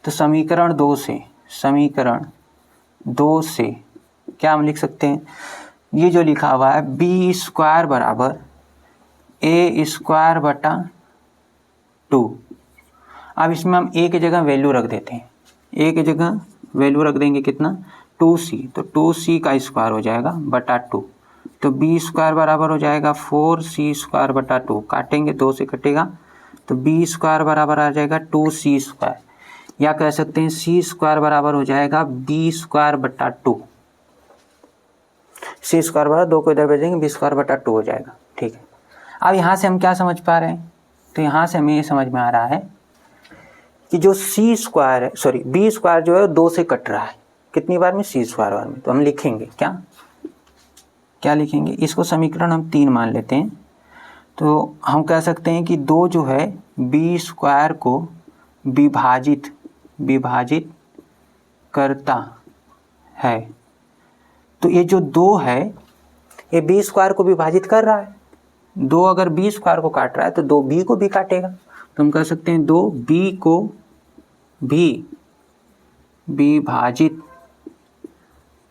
तो समीकरण 2 से क्या हम लिख सकते हैं, ये जो लिखा हुआ है b स्क्वायर बराबर a स्क्वायर बटा 2। अब इसमें हम a की जगह वैल्यू रख देते हैं, a की जगह वैल्यू रख देंगे कितना, 2c, तो 2c का स्क्वायर हो जाएगा बटा 2। तो b स्क्वायर बराबर हो जाएगा 4c स्क्वायर बटा 2, काटेंगे 2 से कटेगा, तो b स्क्वायर बराबर आ जाएगा 2c स्क्वायर। या कह सकते हैं सी स्क्वायर बराबर हो जाएगा बी स्क्वायर बटा 2। सी स्क्वायर बराबर 2 को इधर भेजेंगे बी स्क्वायर बटा 2 हो जाएगा। ठीक है, अब यहाँ से हम क्या समझ पा रहे हैं, तो यहाँ से हमें ये समझ में आ रहा है कि जो सी स्क्वायर है, सॉरी बी स्क्वायर जो है 2 से कट रहा है। कितनी बार में? सी स्क्वायर बार में। तो हम लिखेंगे क्या लिखेंगे, इसको समीकरण हम 3 मान लेते हैं। तो हम कह सकते हैं कि 2 जो है बी स्क्वायर को विभाजित करता है। तो ये जो 2 है ये बी स्क्वायर को विभाजित कर रहा है। 2 अगर बी स्क्वायर को काट रहा है तो 2 बी को भी काटेगा। तो हम कह सकते हैं 2 बी को भी विभाजित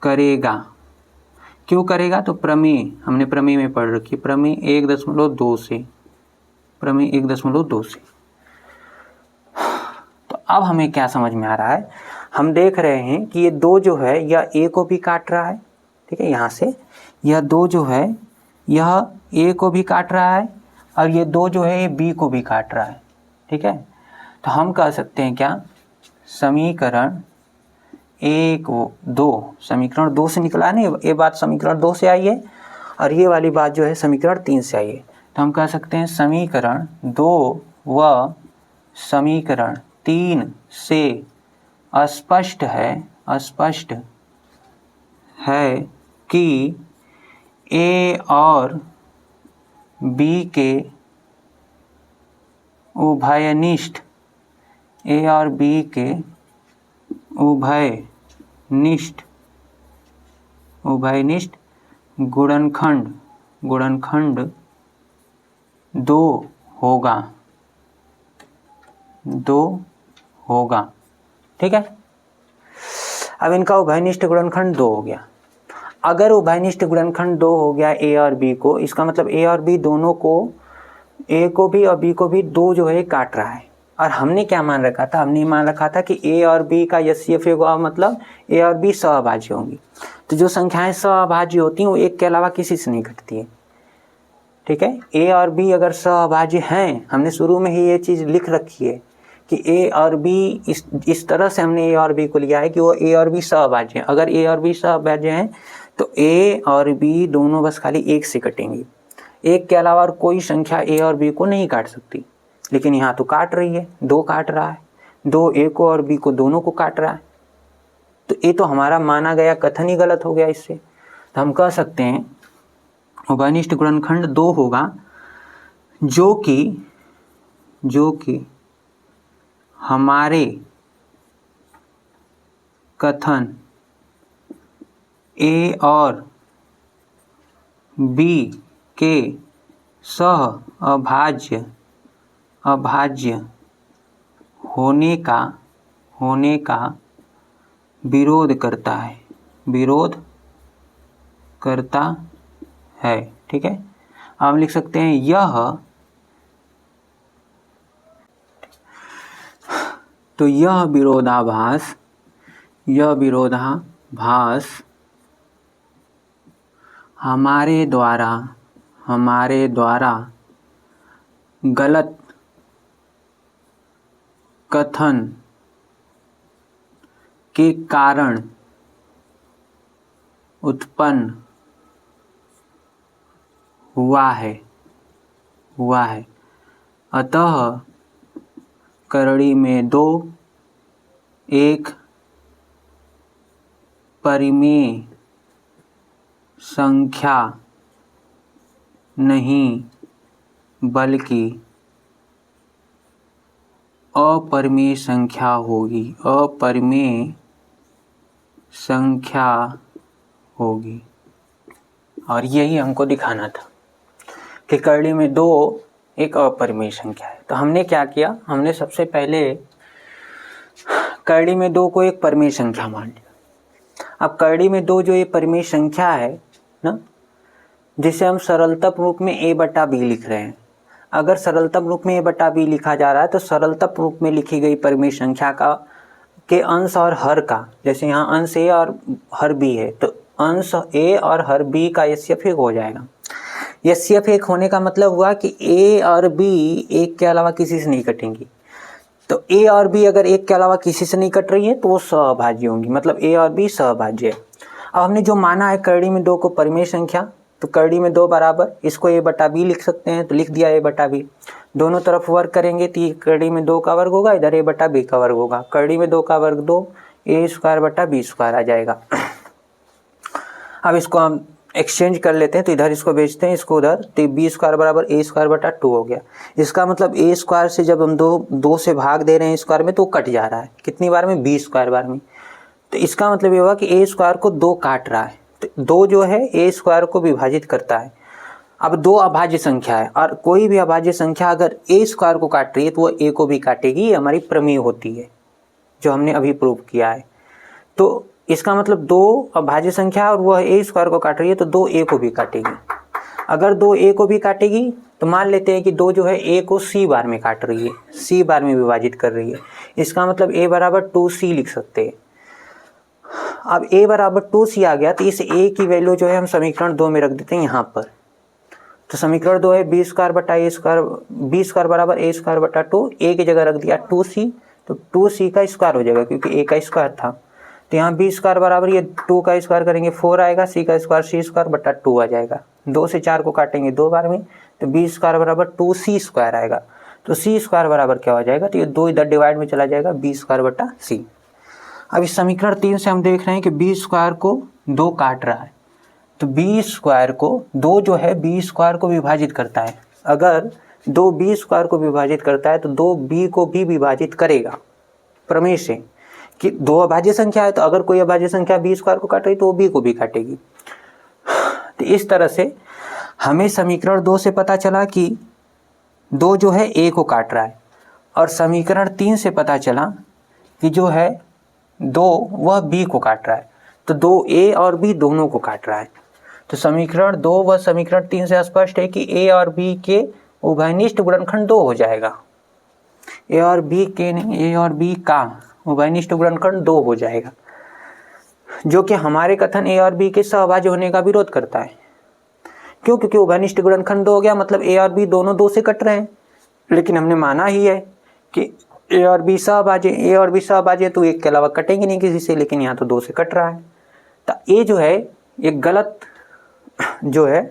करेगा। क्यों करेगा? तो प्रमेय, हमने प्रमेय में पढ़ रखी, प्रमेय 1.2 से, प्रमेय 1.2 से। तो अब हमें क्या समझ में आ रहा है, हम देख रहे हैं कि ये 2 जो है यह ए को भी काट रहा है। ठीक है, यहाँ से यह 2 जो है यह ए को भी काट रहा है और ये 2 जो है ये बी को भी काट रहा है। ठीक है, तो हम कह सकते हैं क्या, समीकरण 2, समीकरण 2 से निकला नहीं, ये बात समीकरण 2 से आई है और ये वाली बात जो है समीकरण 3 से आई है। तो हम कह सकते हैं समीकरण 2 व समीकरण 3 से स्पष्ट है कि ए और बी के उभयनिष्ठ गुणनखंड 2 होगा। ठीक है, अब इनका उभयनिष्ठ गुणनखंड 2 हो गया। अगर उभयनिष्ठ गुणनखंड 2 हो गया ए और बी को, इसका मतलब ए और बी दोनों को, ए को भी और बी को भी 2 जो है काट रहा है। और हमने क्या मान रखा था, हमने मान रखा था कि ए और बी का एचसीएफ होगा, मतलब ए और बी सहअभाज्य होंगी। तो जो संख्याएं सहअभाज्य होती हैं वो एक के अलावा किसी से नहीं घटती है। ठीक है, ए और बी अगर सहअभाज्य हैं, हमने शुरू में ही ये चीज़ लिख रखी है कि ए और बी, इस तरह से हमने ए और बी को लिया है कि वो ए और बी सहअभाज्य हैं। अगर ए और बी सहअभाज्य हैं तो ए और बी दोनों बस खाली 1 से कटेंगी। एक के अलावा और कोई संख्या ए और बी को नहीं काट सकती, लेकिन यहाँ तो काट रही है, 2 काट रहा है, 2 ए को और बी को दोनों को काट रहा है। तो ये तो हमारा माना गया कथन ही गलत हो गया इससे। तो हम कह सकते हैं उभयनिष्ठ गुणनखंड 2 होगा, जो कि हमारे कथन ए और बी के सहअभाज्य होने का विरोध करता है। ठीक है, हम लिख सकते हैं यह विरोधाभास हमारे द्वारा गलत कथन के कारण उत्पन्न हुआ है। अतः करड़ी में 2 एक परिमेय संख्या नहीं बल्कि अपरिमेय संख्या होगी। और यही हमको दिखाना था कि करड़ी में 2 एक अपरिमेय संख्या है। तो हमने क्या किया, हमने सबसे पहले करड़ी में 2 को एक परिमेय संख्या मान लिया। अब करड़ी में 2 जो ये परिमेय संख्या है ना, जिसे हम सरलतम रूप में a बटा b लिख रहे हैं। अगर सरलतम रूप में a बटा b लिखा जा रहा है तो सरलतम रूप में लिखी गई परिमेय संख्या के अंश और हर का, जैसे यहाँ अंश a और हर b है, तो अंश a और हर b का एचसीएफ 1 हो जाएगा। एचसीएफ 1 होने का मतलब हुआ कि a और b एक के अलावा किसी से नहीं कटेंगी। तो ए और बी अगर एक के अलावा किसी से नहीं कट रही है तो वो सहभाज्य होंगी, मतलब ए और बी सहभाज्य है। अब हमने जो माना है करड़ी में 2 को परिमेय संख्या, तो करड़ी में 2 बराबर इसको ए बटा बी लिख सकते हैं, तो लिख दिया ए बटा बी। दोनों तरफ वर्ग करेंगे तो ये करड़ी में 2 का वर्ग होगा, इधर ए बटा बी का वर्ग होगा। करड़ी में 2 का वर्ग 2, ए स्क्वायर बटा बी स्क्वायर आ जाएगा। अब इसको हम एक्सचेंज कर लेते हैं, तो इधर इसको भेजते हैं, इसको उधर, तो बी स्क्वायर बराबर ए स्क्वायर बटा 2 हो गया। इसका मतलब ए स्क्वायर से जब हम 2 से भाग दे रहे हैं स्क्वायर में तो कट जा रहा है, कितनी बार में, बी स्क्वायर बार में। तो इसका मतलब ये हुआ कि ए स्क्वायर को 2 काट रहा है, तो 2 जो है ए स्क्वायर को विभाजित करता है। अब 2 अभाज्य संख्या है, और कोई भी अभाज्य संख्या अगर ए स्क्वायर को काट रही है तो वो ए को भी काटेगी, ये हमारी प्रमेय होती है जो हमने अभी प्रूव किया है। तो इसका मतलब 2 अभाज्य संख्या और वह ए स्क्वायर को काट रही है तो 2 ए को भी काटेगी। अगर 2 ए को भी काटेगी तो मान लेते हैं कि 2 जो है ए को सी बार में काट रही है, सी बार में विभाजित कर रही है, इसका मतलब ए बराबर 2c लिख सकते हैं। अब ए बराबर 2c आ गया तो इस ए की वैल्यू जो है हम समीकरण 2 में रख देते हैं यहाँ पर। तो समीकरण 2 है बी स्क्वायर बटा ए स्क्वायर, बी स्क्वायर बराबर ए स्क्वायर बटा 2, ए की जगह रख दिया 2c, तो 2c का स्क्वायर हो जाएगा क्योंकि ए का स्क्वायर था। तो यहाँ बी स्क्वायर बराबर ये 2 का स्क्वायर करेंगे 4 आएगा, सी का स्क्वायर सी स्क्वायर बटा 2 आ जाएगा। 2 से 4 को काटेंगे 2 बार में, तो बी स्क्वायर बराबर 2c स्क्वायर आएगा। तो सी स्क्वायर बराबर क्या हो जाएगा, तो ये 2 इधर डिवाइड में चला जाएगा, बी स्क्वायर बटा सी। अब इस समीकरण 3 से हम देख रहे हैं कि बी स्क्वायर को 2 काट रहा है, तो बी स्क्वायर को 2 जो है बी स्क्वायर को विभाजित करता है। अगर 2 बी स्क्वायर को विभाजित करता है तो 2 बी को भी विभाजित करेगा प्रमेय से, कि 2 अभाज्य संख्या है तो अगर कोई अभाज्य संख्या बी स्क्वायर को काट रही तो वो बी को भी काटेगी। तो इस तरह से हमें समीकरण 2 से पता चला कि 2 जो है ए को काट रहा है, और समीकरण 3 से पता चला कि जो है 2 वह बी को काट रहा है, तो 2 ए और बी दोनों को काट रहा है। तो समीकरण 2 व समीकरण 3 से स्पष्ट है कि ए और बी के उभयनिष्ठ गुणनखंड 2 हो जाएगा। ए और बी के नहीं, ए और बी का उभयनिष्ठ गुणनखंड 2 हो जाएगा, जो कि हमारे कथन ए और बी के सहभाज्य होने का विरोध करता है। क्यों? क्योंकि उभयनिष्ठ गुणनखंड 2 हो गया, मतलब ए और बी दोनों 2 से कट रहे हैं, लेकिन हमने माना ही है कि ए और बी सहभाज्य, ए और बी सहभाज्य तो एक के अलावा कटेंगे नहीं किसी से, लेकिन यहाँ तो 2 से कट रहा है। तो ये जो है एक गलत जो है,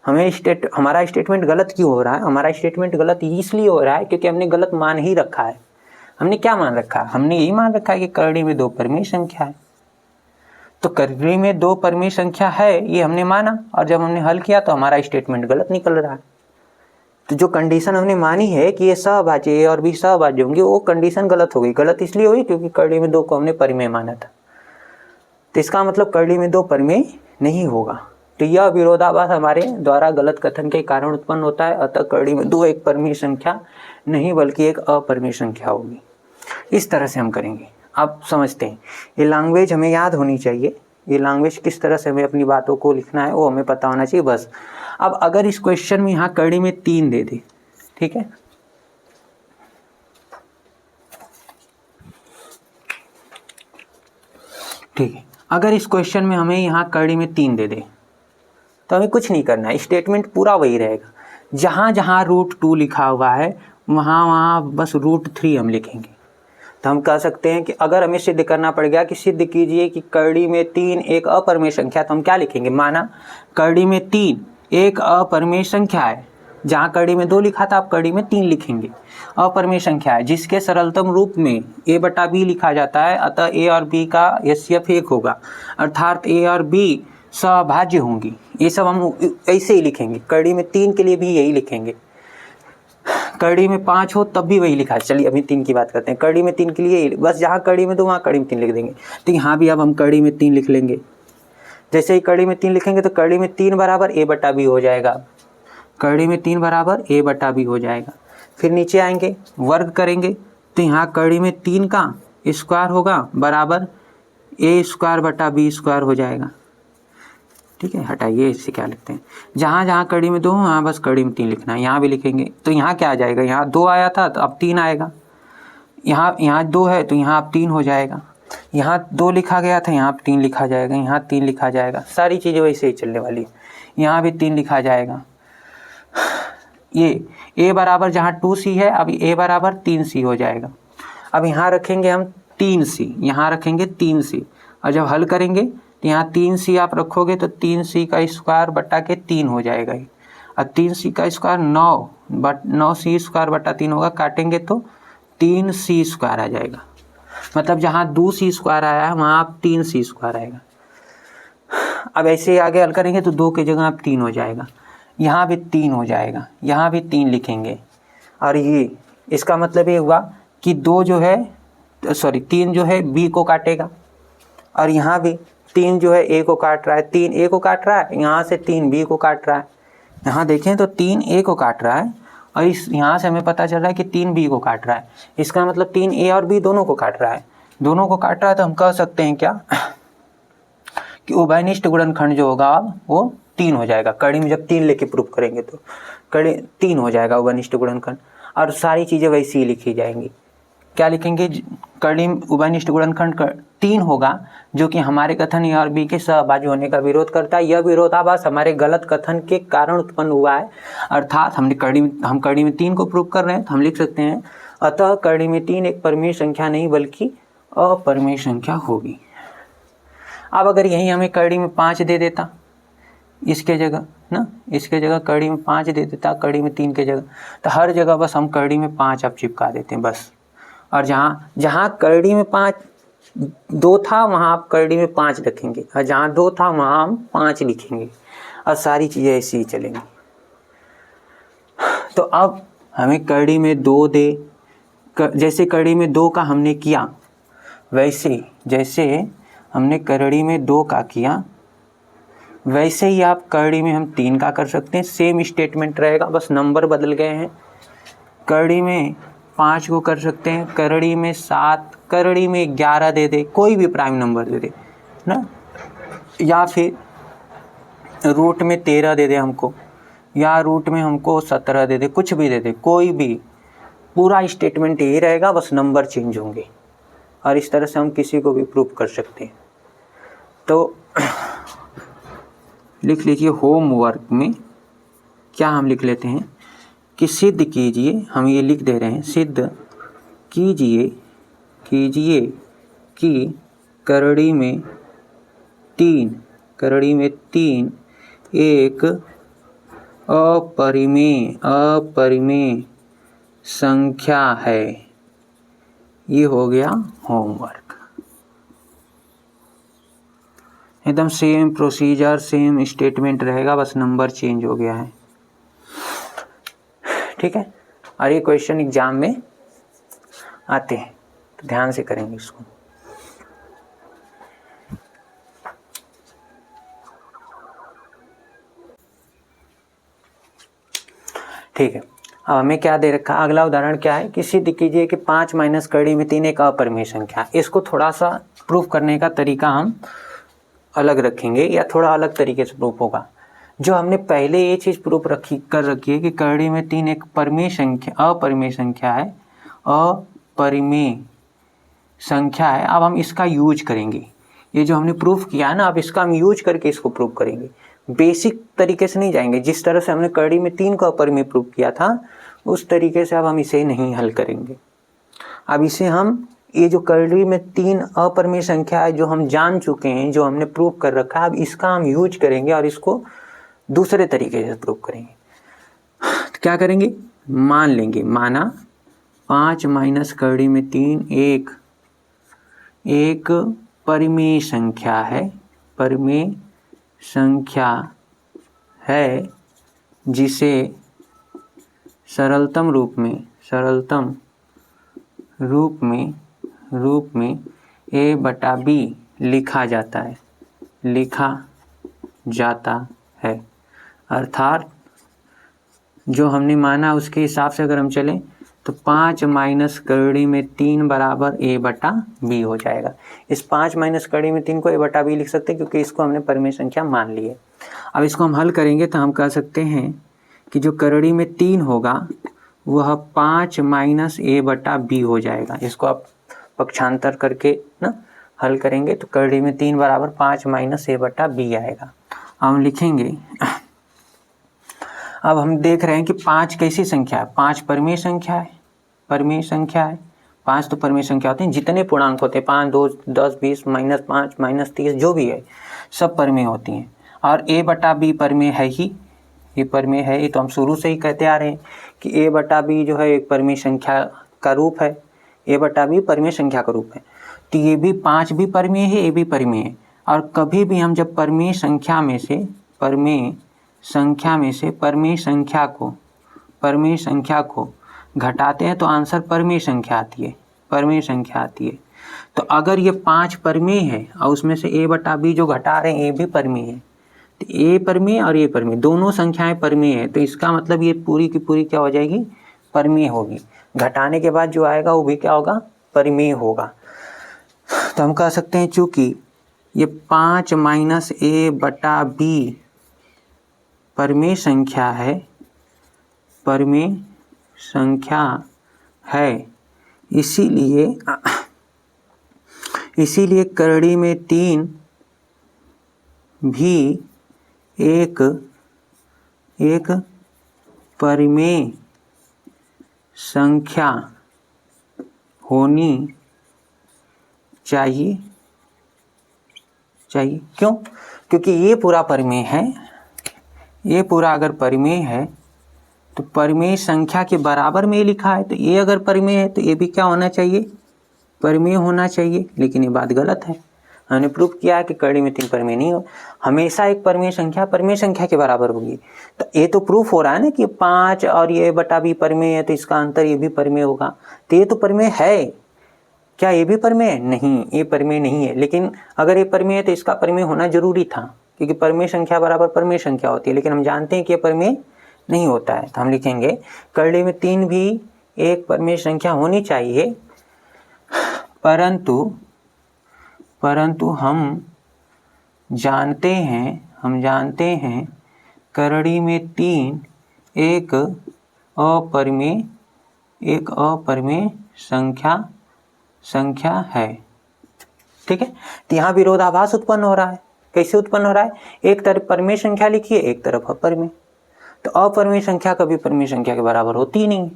हमारा स्टेटमेंट गलत क्यों हो रहा है? हमारा स्टेटमेंट गलत इसलिए हो रहा है क्योंकि हमने गलत मान ही रखा है। हमने क्या मान रखा है? हमने यही मान रखा है कि करड़ी में 2 परिमेय संख्या है, तो करड़ी में 2 परिमेय संख्या है ये हमने माना, और जब हमने हल किया तो हमारा स्टेटमेंट गलत निकल रहा है। तो जो कंडीशन हमने मानी है कि ये सहभाज्य ए और बी सहभाज्य होंगे, वो कंडीशन गलत हो गई। गलत इसलिए हुई क्योंकि करड़ी में 2 को हमने परिमेय माना था, तो इसका मतलब करड़ी में 2 परिमेय नहीं होगा। तो यह विरोधाभास हमारे द्वारा गलत कथन के कारण उत्पन्न होता है। अतः करड़ी में 2 एक परिमेय संख्या नहीं बल्कि एक अपरिमेय संख्या होगी। इस तरह से हम करेंगे। अब समझते हैं, ये लैंग्वेज हमें याद होनी चाहिए, ये लैंग्वेज किस तरह से हमें अपनी बातों को लिखना है वो हमें पता होना चाहिए बस। अब अगर इस क्वेश्चन में यहाँ करड़ी में 3 दे दे, ठीक है, ठीक है, अगर इस क्वेश्चन में हमें यहाँ करड़ी में 3 दे दे तो हमें कुछ नहीं करना है, स्टेटमेंट पूरा वही रहेगा। जहाँ जहाँ √2 लिखा हुआ है वहाँ वहाँ बस √3 हम लिखेंगे। तो हम कह सकते हैं कि अगर हमें सिद्ध करना पड़ गया कि सिद्ध कीजिए कि करड़ी में 3 एक अपरिमेय संख्या, तो हम क्या लिखेंगे? माना करड़ी में 3 एक अपरिमेय संख्या है, जहाँ करड़ी में 2 लिखा था आप करड़ी में 3 लिखेंगे। अपरिमेय संख्या है जिसके सरलतम रूप में a बटा b लिखा जाता है, अतः a और b का HCF 1 होगा, अर्थात a और b सहभाज्य होंगी। ये सब हम ऐसे ही लिखेंगे। करड़ी में 3 के लिए भी यही लिखेंगे, करड़ी में 5 हो तब भी वही लिखा है। चलिए अभी 3 की बात करते हैं। करड़ी में 3 के लिए बस जहाँ करड़ी में 2 वहाँ करड़ी में 3 लिख देंगे। तो यहाँ भी अब हम करड़ी में 3 लिख लेंगे। जैसे ही करड़ी में 3 लिखेंगे तो करड़ी में 3 बराबर a बटा b हो जाएगा, करड़ी में 3 बराबर a बटा b हो जाएगा। फिर नीचे आएंगे, वर्ग करेंगे, तो यहाँ करड़ी में 3 का स्क्वायर होगा बराबर a स्क्वायर बटा b स्क्वायर हो जाएगा। ठीक है, हटाइए, इससे क्या लिखते हैं, जहाँ जहाँ करड़ी में 2 वहाँ बस करड़ी में 3 लिखना है। यहाँ भी लिखेंगे तो यहाँ क्या आ जाएगा, यहाँ 2 आया था तो अब 3 आएगा, यहाँ 2 है तो यहाँ अब 3 हो जाएगा, यहाँ 2 लिखा गया था यहाँ 3 लिखा जाएगा, यहाँ 3 लिखा जाएगा। सारी चीज़ें वैसे ही चलने वाली है। यहाँ भी 3 लिखा जाएगा। ये a बराबर जहाँ 2c है अब a बराबर 3c हो जाएगा। अब यहाँ रखेंगे हम 3c, यहाँ रखेंगे 3c, और जब हल करेंगे तो यहाँ 3c आप रखोगे तो 3c का स्क्वायर बटा के 3 हो जाएगा ही, और 3c का स्क्वायर 9c स्क्वायर बटा 3 होगा, काटेंगे तो 3c स्क्वायर आ जाएगा। मतलब जहाँ 2c स्क्वायर आया है वहाँ आप 3c स्क्वायर आएगा। अब ऐसे आगे हल करेंगे तो 2 की जगह आप 3 हो जाएगा, यहाँ भी 3 हो जाएगा, यहाँ भी 3 लिखेंगे, और ये इसका मतलब ये हुआ कि 2 जो है 3 जो है b को काटेगा, और यहाँ भी 3 जो है a को काट रहा है, 3 a को काट रहा है, यहाँ से 3 b को काट रहा है। यहाँ देखें तो 3 a को काट रहा है, और इस यहाँ से हमें पता चल रहा है कि 3 b को काट रहा है। इसका मतलब 3 a और b दोनों को काट रहा है, दोनों को काट रहा है, तो हम कह सकते हैं क्या कि उभयनिष्ठ गुणनखंड जो होगा वो 3 हो जाएगा। कड़ी में जब 3 लेके प्रूफ करेंगे तो कड़ी 3 हो जाएगा उभयनिष्ठ गुणनखंड, और सारी चीज़ें वैसी ही लिखी जाएंगी। क्या लिखेंगे? कड़ी उभयनिष्ठ गुणनखंड 3 होगा, जो कि हमारे कथन ए और बी के सहबाजू होने का विरोध करता है। यह विरोधाभास हमारे गलत कथन के कारण उत्पन्न हुआ है, अर्थात हम कड़ी में 3 को प्रूव कर रहे हैं, तो हम लिख सकते हैं अतः कड़ी में 3 एक परिमेय संख्या नहीं बल्कि अपरिमेय संख्या होगी। अब अगर यही हमें कड़ी में 5 दे देता इसके जगह ना, इसके जगह कड़ी में 5 दे देता, कड़ी में 3 के जगह, तो हर जगह बस हम कड़ी में 5 अब चिपका देते हैं बस। और जहाँ कड़ी में 2 था वहाँ आप कड़ी में 5 रखेंगे, और जहाँ 2 था वहाँ हम 5 लिखेंगे, और सारी चीज़ें ऐसी ही चलेंगी। तो अब हमें कड़ी में 2 दे, जैसे कड़ी में 2 का हमने किया, वैसे जैसे हमने कड़ी में 2 का किया वैसे ही आप कड़ी में हम 3 का कर सकते हैं। सेम स्टेटमेंट रहेगा, बस नंबर बदल गए हैं। कड़ी में 5 को कर सकते हैं, कड़ी में 7, कड़ी में 11 दे दे, कोई भी प्राइम नंबर दे दे ना, या फिर रूट में 13 दे दे हमको, या रूट में हमको 17 दे दे, कुछ भी दे दे, कोई भी, पूरा स्टेटमेंट यही रहेगा, बस नंबर चेंज होंगे। और इस तरह से हम किसी को भी प्रूफ कर सकते हैं। तो लिख लीजिए होमवर्क में क्या हम लिख लेते हैं कि सिद्ध कीजिए, हम ये लिख दे रहे हैं, सिद्ध कीजिए कि कड़ी में 3 एक अपरिमेय संख्या है। ये हो गया होमवर्क। एकदम सेम प्रोसीजर, सेम स्टेटमेंट रहेगा, बस नंबर चेंज हो गया है। ठीक है, और ये क्वेश्चन एग्जाम में आते हैं, तो ध्यान से करेंगे इसको। ठीक है, अब हमें क्या दे रखा, अगला उदाहरण क्या है कि सिद्ध कीजिए कि 5 माइनस कड़ी में 3 एक अपरिमेय संख्या। इसको थोड़ा सा प्रूफ करने का तरीका हम अलग रखेंगे, या थोड़ा अलग तरीके से प्रूफ होगा। जो हमने पहले ये चीज़ प्रूफ कर रखी है कि कड़ी में 3 एक अपरिमेय संख्या है, अपरिमेय संख्या है। अब हम इसका यूज करेंगे, ये जो हमने प्रूफ किया है ना, अब इसका हम यूज करके इसको प्रूफ करेंगे। बेसिक तरीके से नहीं जाएंगे, जिस तरह से हमने कड़ी में 3 को अपरिमेय प्रूफ किया था उस तरीके से अब हम इसे नहीं हल करेंगे। अब इसे हम, ये जो कड़ी में 3 अपरिमेय संख्या है जो हम जान चुके हैं, जो हमने प्रूफ कर रखा है, अब इसका हम यूज करेंगे और इसको दूसरे तरीके से प्रूफ करेंगे। तो क्या करेंगे, मान लेंगे, माना 5 माइनस कड़ी में 3 एक परिमेय संख्या है जिसे सरलतम रूप में a बटा b लिखा जाता है। अर्थात जो हमने माना उसके हिसाब से अगर हम चलें तो 5 माइनस कड़ी में 3 बराबर a बटा b हो जाएगा। इस 5 माइनस कड़ी में 3 को a बटा b लिख सकते हैं, क्योंकि इसको हमने परिमेय संख्या मान ली है। अब इसको हम हल करेंगे तो हम कह सकते हैं कि जो कड़ी में 3 होगा वह 5 माइनस a बटा b हो जाएगा। इसको आप पक्षांतर करके ना हल करेंगे तो कड़ी में 3 बराबर 5 माइनस a बटा b आएगा। हम लिखेंगे, अब हम देख रहे हैं कि 5 कैसी संख्या है, 5 परिमेय संख्या है, 5 तो परिमेय संख्या होती है, जितने पूर्णांक होते हैं 5, 2, 10, 20, -5, -30 जो भी है सब परिमेय होती हैं। और a बटा b परिमेय है ही, ये परिमेय है, ये तो हम शुरू से ही कहते आ रहे हैं कि a बटा b जो है एक परिमेय संख्या का रूप है, a बटा b परिमेय संख्या का रूप है। तो ये भी 5 भी परिमेय है, ये भी परिमेय है। और कभी भी हम जब परिमेय संख्या में से परिमेय संख्या को घटाते हैं तो आंसर परिमेय संख्या आती है, परिमेय संख्या आती है। तो अगर ये 5 परिमेय है और उसमें से a बटा b जो घटा रहे हैं ये भी परिमेय है, तो a परिमेय और ये परिमेय दोनों संख्याएं परिमेय है, तो इसका मतलब ये पूरी की पूरी क्या हो जाएगी, परिमेय होगी। घटाने के बाद जो आएगा वो भी क्या होगा, परिमेय होगा। तो हम कह सकते हैं चूंकि ये 5 माइनस a बटा b परिमेय संख्या है, परिमेय संख्या है, इसीलिए करड़ी में 3 भी एक परिमेय संख्या होनी चाहिए। क्यों? क्योंकि ये पूरा परिमेय है, ये पूरा अगर परिमेय है तो परिमेय संख्या के बराबर में लिखा है, तो ये अगर परिमेय है तो ये भी क्या होना चाहिए, परिमेय होना चाहिए। लेकिन ये बात गलत है, हमने प्रूफ किया है कि करड़ी में 3 परिमेय नहीं हो, हमेशा एक परिमेय संख्या के बराबर होगी। तो ये तो प्रूफ हो रहा है ना कि 5 और ये बटा भी परिमेय है, तो इसका अंतर ये भी परिमेय होगा। तो ये तो परिमेय है, क्या ये भी परिमेय है? नहीं, ये परिमेय नहीं है। लेकिन अगर ये परिमेय है तो इसका परिमेय होना जरूरी था, क्योंकि परिमेय संख्या बराबर परिमेय संख्या होती है। लेकिन हम जानते हैं कि ये परिमेय नहीं होता है, तो हम लिखेंगे करड़ी में 3 भी एक परिमेय संख्या होनी चाहिए, परंतु हम जानते हैं करड़ी में 3 एक अपरिमेय संख्या है। ठीक है, तो यहाँ विरोधाभास उत्पन्न हो रहा है। कैसे उत्पन्न हो रहा है, एक तरफ परिमेय संख्या लिखिए, एक तरफ अपरिमेय। तो अपरिमेय संख्या कभी परिमेय संख्या के बराबर होती ही नहीं।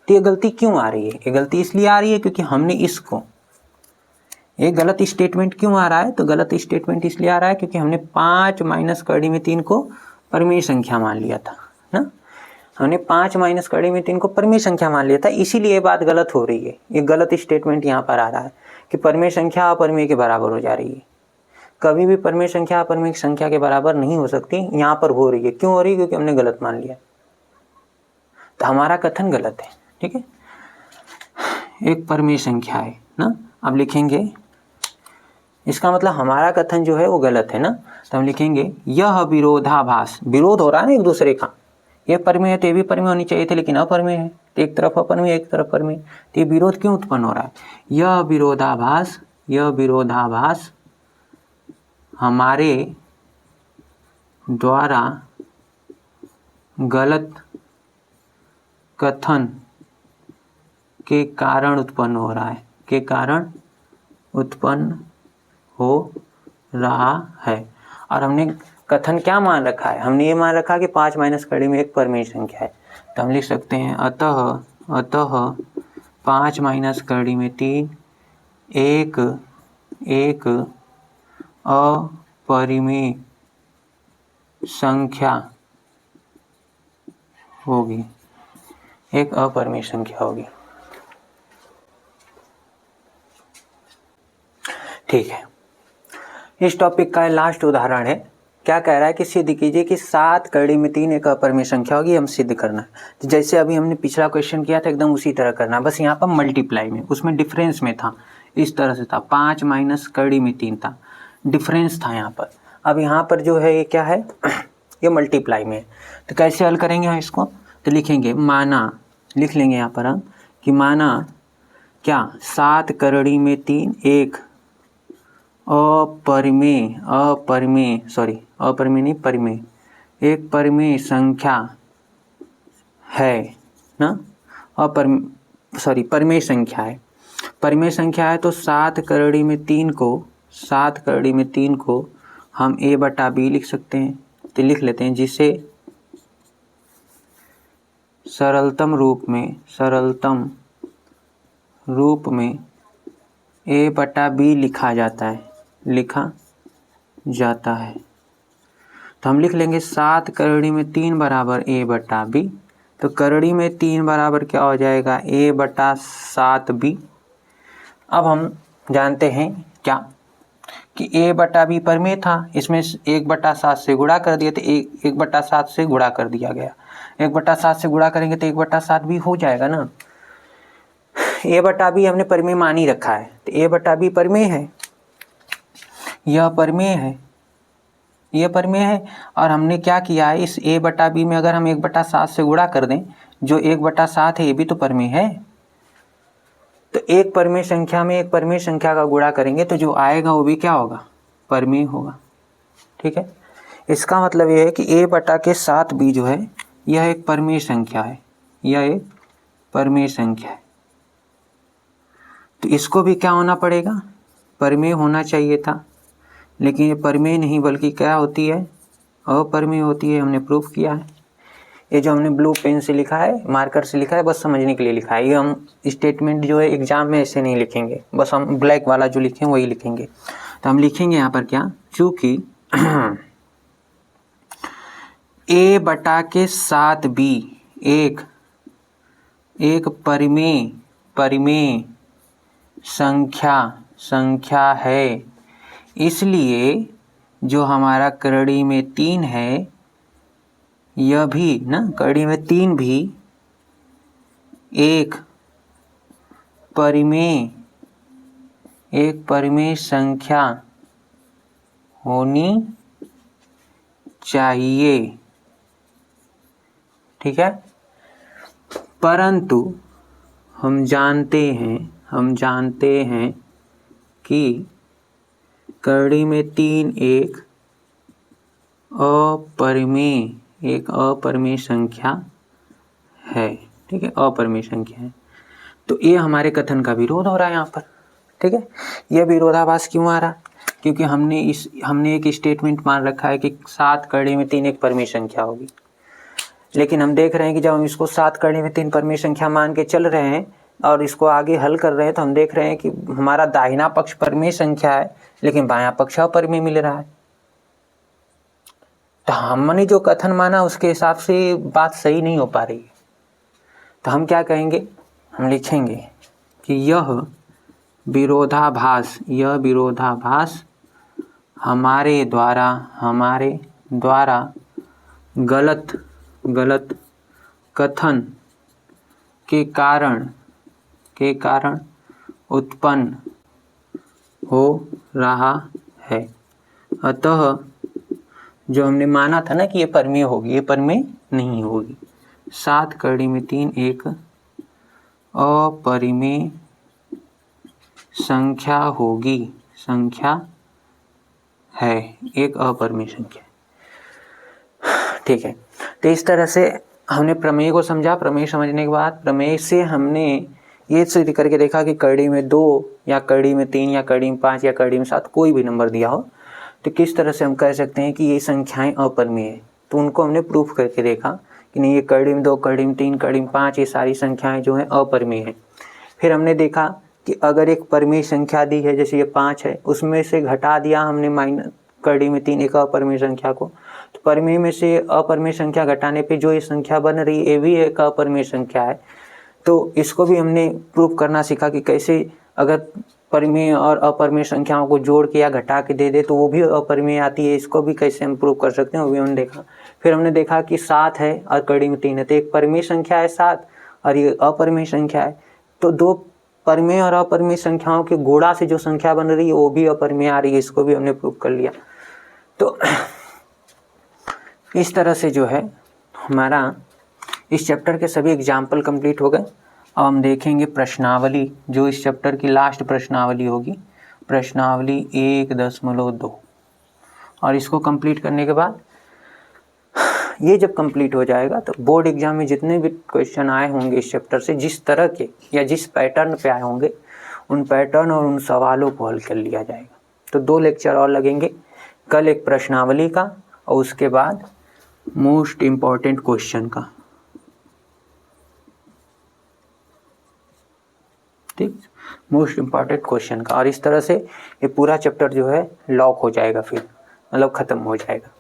तो ये गलती क्यों आ रही है? ये गलती इसलिए आ रही है क्योंकि हमने इसको, ये गलत स्टेटमेंट क्यों आ रहा है, तो गलत स्टेटमेंट इसलिए आ रहा है क्योंकि हमने 5 माइनस करड़ी में 3 को परिमेय संख्या मान लिया था ना, हमने 5 माइनस करड़ी में 3 को परिमेय संख्या मान लिया था, इसीलिए ये बात गलत हो रही है। ये गलत स्टेटमेंट यहाँ पर आ रहा है कि परिमेय संख्या अपरिमेय के बराबर हो जा रही है। कभी भी परिमेय संख्या अपरिमेय संख्या के बराबर नहीं हो सकती, यहाँ पर हो रही है। क्यों हो रही है? क्योंकि हमने गलत मान लिया, तो हमारा कथन गलत है। ठीक है, एक परिमेय संख्या है ना, अब लिखेंगे इसका मतलब हमारा कथन जो है वो गलत है ना, तो हम लिखेंगे यह विरोधाभास, विरोध हो रहा है ना एक दूसरे का, ये परिमेय है तो ये भी परिमेय होनी चाहिए थे, लेकिन अपरिमेय है, तो एक तरफ अपरिमेय एक तरफ परिमेय, तो ये विरोध क्यों उत्पन्न हो रहा है? यह विरोधाभास हमारे द्वारा गलत कथन के कारण उत्पन्न हो रहा है, हो रहा है। और हमने कथन क्या मान रखा है? हमने ये मान रखा कि 5 माइनस करड़ी में एक परिमेय संख्या है, तो हम लिख सकते हैं अतः 5 माइनस करड़ी में 3 एक अपरिमेय संख्या होगी, एक अपरिमेय संख्या होगी। ठीक है, इस टॉपिक का लास्ट उदाहरण है। क्या कह रहा है कि सिद्ध कीजिए कि 7 करड़ी में 3 एक अपरिमेय संख्या होगी, हम सिद्ध करना है। तो जैसे अभी हमने पिछला क्वेश्चन किया था एकदम उसी तरह करना, बस यहाँ पर मल्टीप्लाई में, उसमें डिफरेंस में था, इस तरह से था, 5 माइनस करड़ी में 3 था, डिफरेंस था यहाँ पर। अब यहाँ पर जो है ये क्या है, ये मल्टीप्लाई में है। तो कैसे हल करेंगे हम इसको? तो लिखेंगे माना, लिख लेंगे यहाँ पर हम कि माना क्या 7 करड़ी में 3 एक एक परिमेय संख्या है ना, परिमेय संख्या है। परिमेय संख्या है तो 7 करड़ी में 3 को हम a बटा b लिख सकते हैं। तो लिख लेते हैं, जिसे सरलतम रूप में a/b लिखा जाता है। तो हम लिख लेंगे 7 करड़ी में 3 बराबर a/b। तो करड़ी में 3 बराबर क्या हो जाएगा, a/7b। अब हम जानते हैं क्या कि a/b परमेय था, इसमें 1/7 से गुणा कर दिया, तो 1/7 से गुणा कर दिया गया। 1/7 से गुणा करेंगे तो 1/7 भी हो जाएगा ना। a/b हमने परमेय मान ही रखा है, तो a/b परमेय है, यह परमेय है। और हमने क्या किया है, इस a/b में अगर हम 1/7 से गुणा कर दें, जो 1/7 है ये भी तो परमेय है। तो एक परमेय संख्या में एक परमेय संख्या का गुणा करेंगे तो जो आएगा वो भी क्या होगा, परमेय होगा। ठीक है, इसका मतलब ये है कि a/7b जो है यह एक परमेय संख्या है, तो इसको भी क्या होना पड़ेगा, परमेय होना चाहिए था। लेकिन ये परमेय नहीं बल्कि क्या होती है, अपरमेय होती है। हमने प्रूफ किया है। ये जो हमने ब्लू पेन से लिखा है, मार्कर से लिखा है, बस समझने के लिए लिखा है। ये हम स्टेटमेंट जो है एग्जाम में ऐसे नहीं लिखेंगे, बस हम ब्लैक वाला जो लिखें वही लिखेंगे। तो हम लिखेंगे यहाँ पर क्या, चूंकि a/7b एक परमेय संख्या है, इसलिए जो हमारा करड़ी में 3 है, यह भी ना, करड़ी में 3 भी एक परिमेय संख्या होनी चाहिए। ठीक है, परंतु हम जानते हैं कि करड़ी में 3 एक अपरमेय संख्या है। ठीक है, अपरमेय संख्या है। तो ये हमारे कथन का विरोध हो रहा है यहाँ पर। ठीक है, यह विरोधाभास क्यों आ रहा है, क्योंकि हमने एक स्टेटमेंट मान रखा है कि 7 करड़ी में 3 एक परमेय संख्या होगी। लेकिन हम देख रहे हैं कि जब हम इसको 7 करड़ी में 3 परमेय संख्या मान के चल रहे हैं और इसको आगे हल कर रहे हैं, तो हम देख रहे हैं कि हमारा दाहिना पक्ष परमेय संख्या है लेकिन बायां पक्ष अपरमेय मिल रहा है। तो हमने जो कथन माना उसके हिसाब से बात सही नहीं हो पा रही है। तो हम क्या कहेंगे, हम लिखेंगे कि यह विरोधाभास हमारे द्वारा गलत कथन के कारण उत्पन्न हो रहा है। अतः जो हमने माना था ना कि ये परमेय होगी, ये परमेय नहीं होगी। 7 करड़ी में 3 एक अपरिमेय संख्या है, एक अपरिमेय संख्या। ठीक है, तो इस तरह से हमने प्रमेय को समझा। प्रमेय समझने के बाद प्रमेय से हमने ये सिद्ध करके देखा कि करड़ी में 2 या करड़ी में 3 या करड़ी में 5 या करड़ी में 7 कोई भी नंबर दिया हो तो किस तरह से हम कह सकते हैं कि ये संख्याएं अपरिमेय है। तो उनको हमने प्रूफ करके देखा कि नहीं, ये करड़ी में 2, करड़ी में 3, करड़ी में 5 ये सारी संख्याएं जो हैं अपरिमेय है। फिर हमने देखा कि अगर एक परिमेय संख्या दी है, जैसे ये 5 है, उसमें से घटा दिया हमने करड़ी में 3 एक अपरिमेय संख्या को, तो परिमेय में से अपरिमेय संख्या घटाने पे जो ये संख्या बन रही है ये भी एक अपरिमेय संख्या है। तो इसको भी हमने प्रूफ करना सीखा कि कैसे अगर परिमेय और अपरिमेय संख्याओं को जोड़ के या घटा के दे दे तो वो भी अपरिमेय आती है। इसको भी कैसे हम प्रूफ कर सकते हैं वो भी हमने देखा। फिर हमने देखा कि 7 है और करड़ी में 3 है, तो एक परिमेय संख्या है 7 और ये अपरिमेय संख्या है, तो 2 परिमेय और अपरिमेय संख्याओं के गुणा से जो संख्या बन रही है वो भी अपरिमेय आ रही है। इसको भी हमने प्रूफ कर लिया। तो इस तरह से जो है हमारा इस चैप्टर के सभी एग्जाम्पल कंप्लीट हो गए। अब हम देखेंगे प्रश्नावली, जो इस चैप्टर की लास्ट प्रश्नावली होगी, प्रश्नावली 1.2। और इसको कंप्लीट करने के बाद ये जब कंप्लीट हो जाएगा तो बोर्ड एग्जाम में जितने भी क्वेश्चन आए होंगे इस चैप्टर से, जिस तरह के या जिस पैटर्न पे आए होंगे, उन पैटर्न और उन सवालों को हल कर लिया जाएगा। तो 2 लेक्चर और लगेंगे, कल एक प्रश्नावली का और उसके बाद मोस्ट इम्पॉर्टेंट क्वेश्चन का। ठीक, मोस्ट इम्पॉर्टेंट क्वेश्चन का। और इस तरह से ये पूरा चैप्टर जो है लॉक हो जाएगा, फिर मतलब ख़त्म हो जाएगा।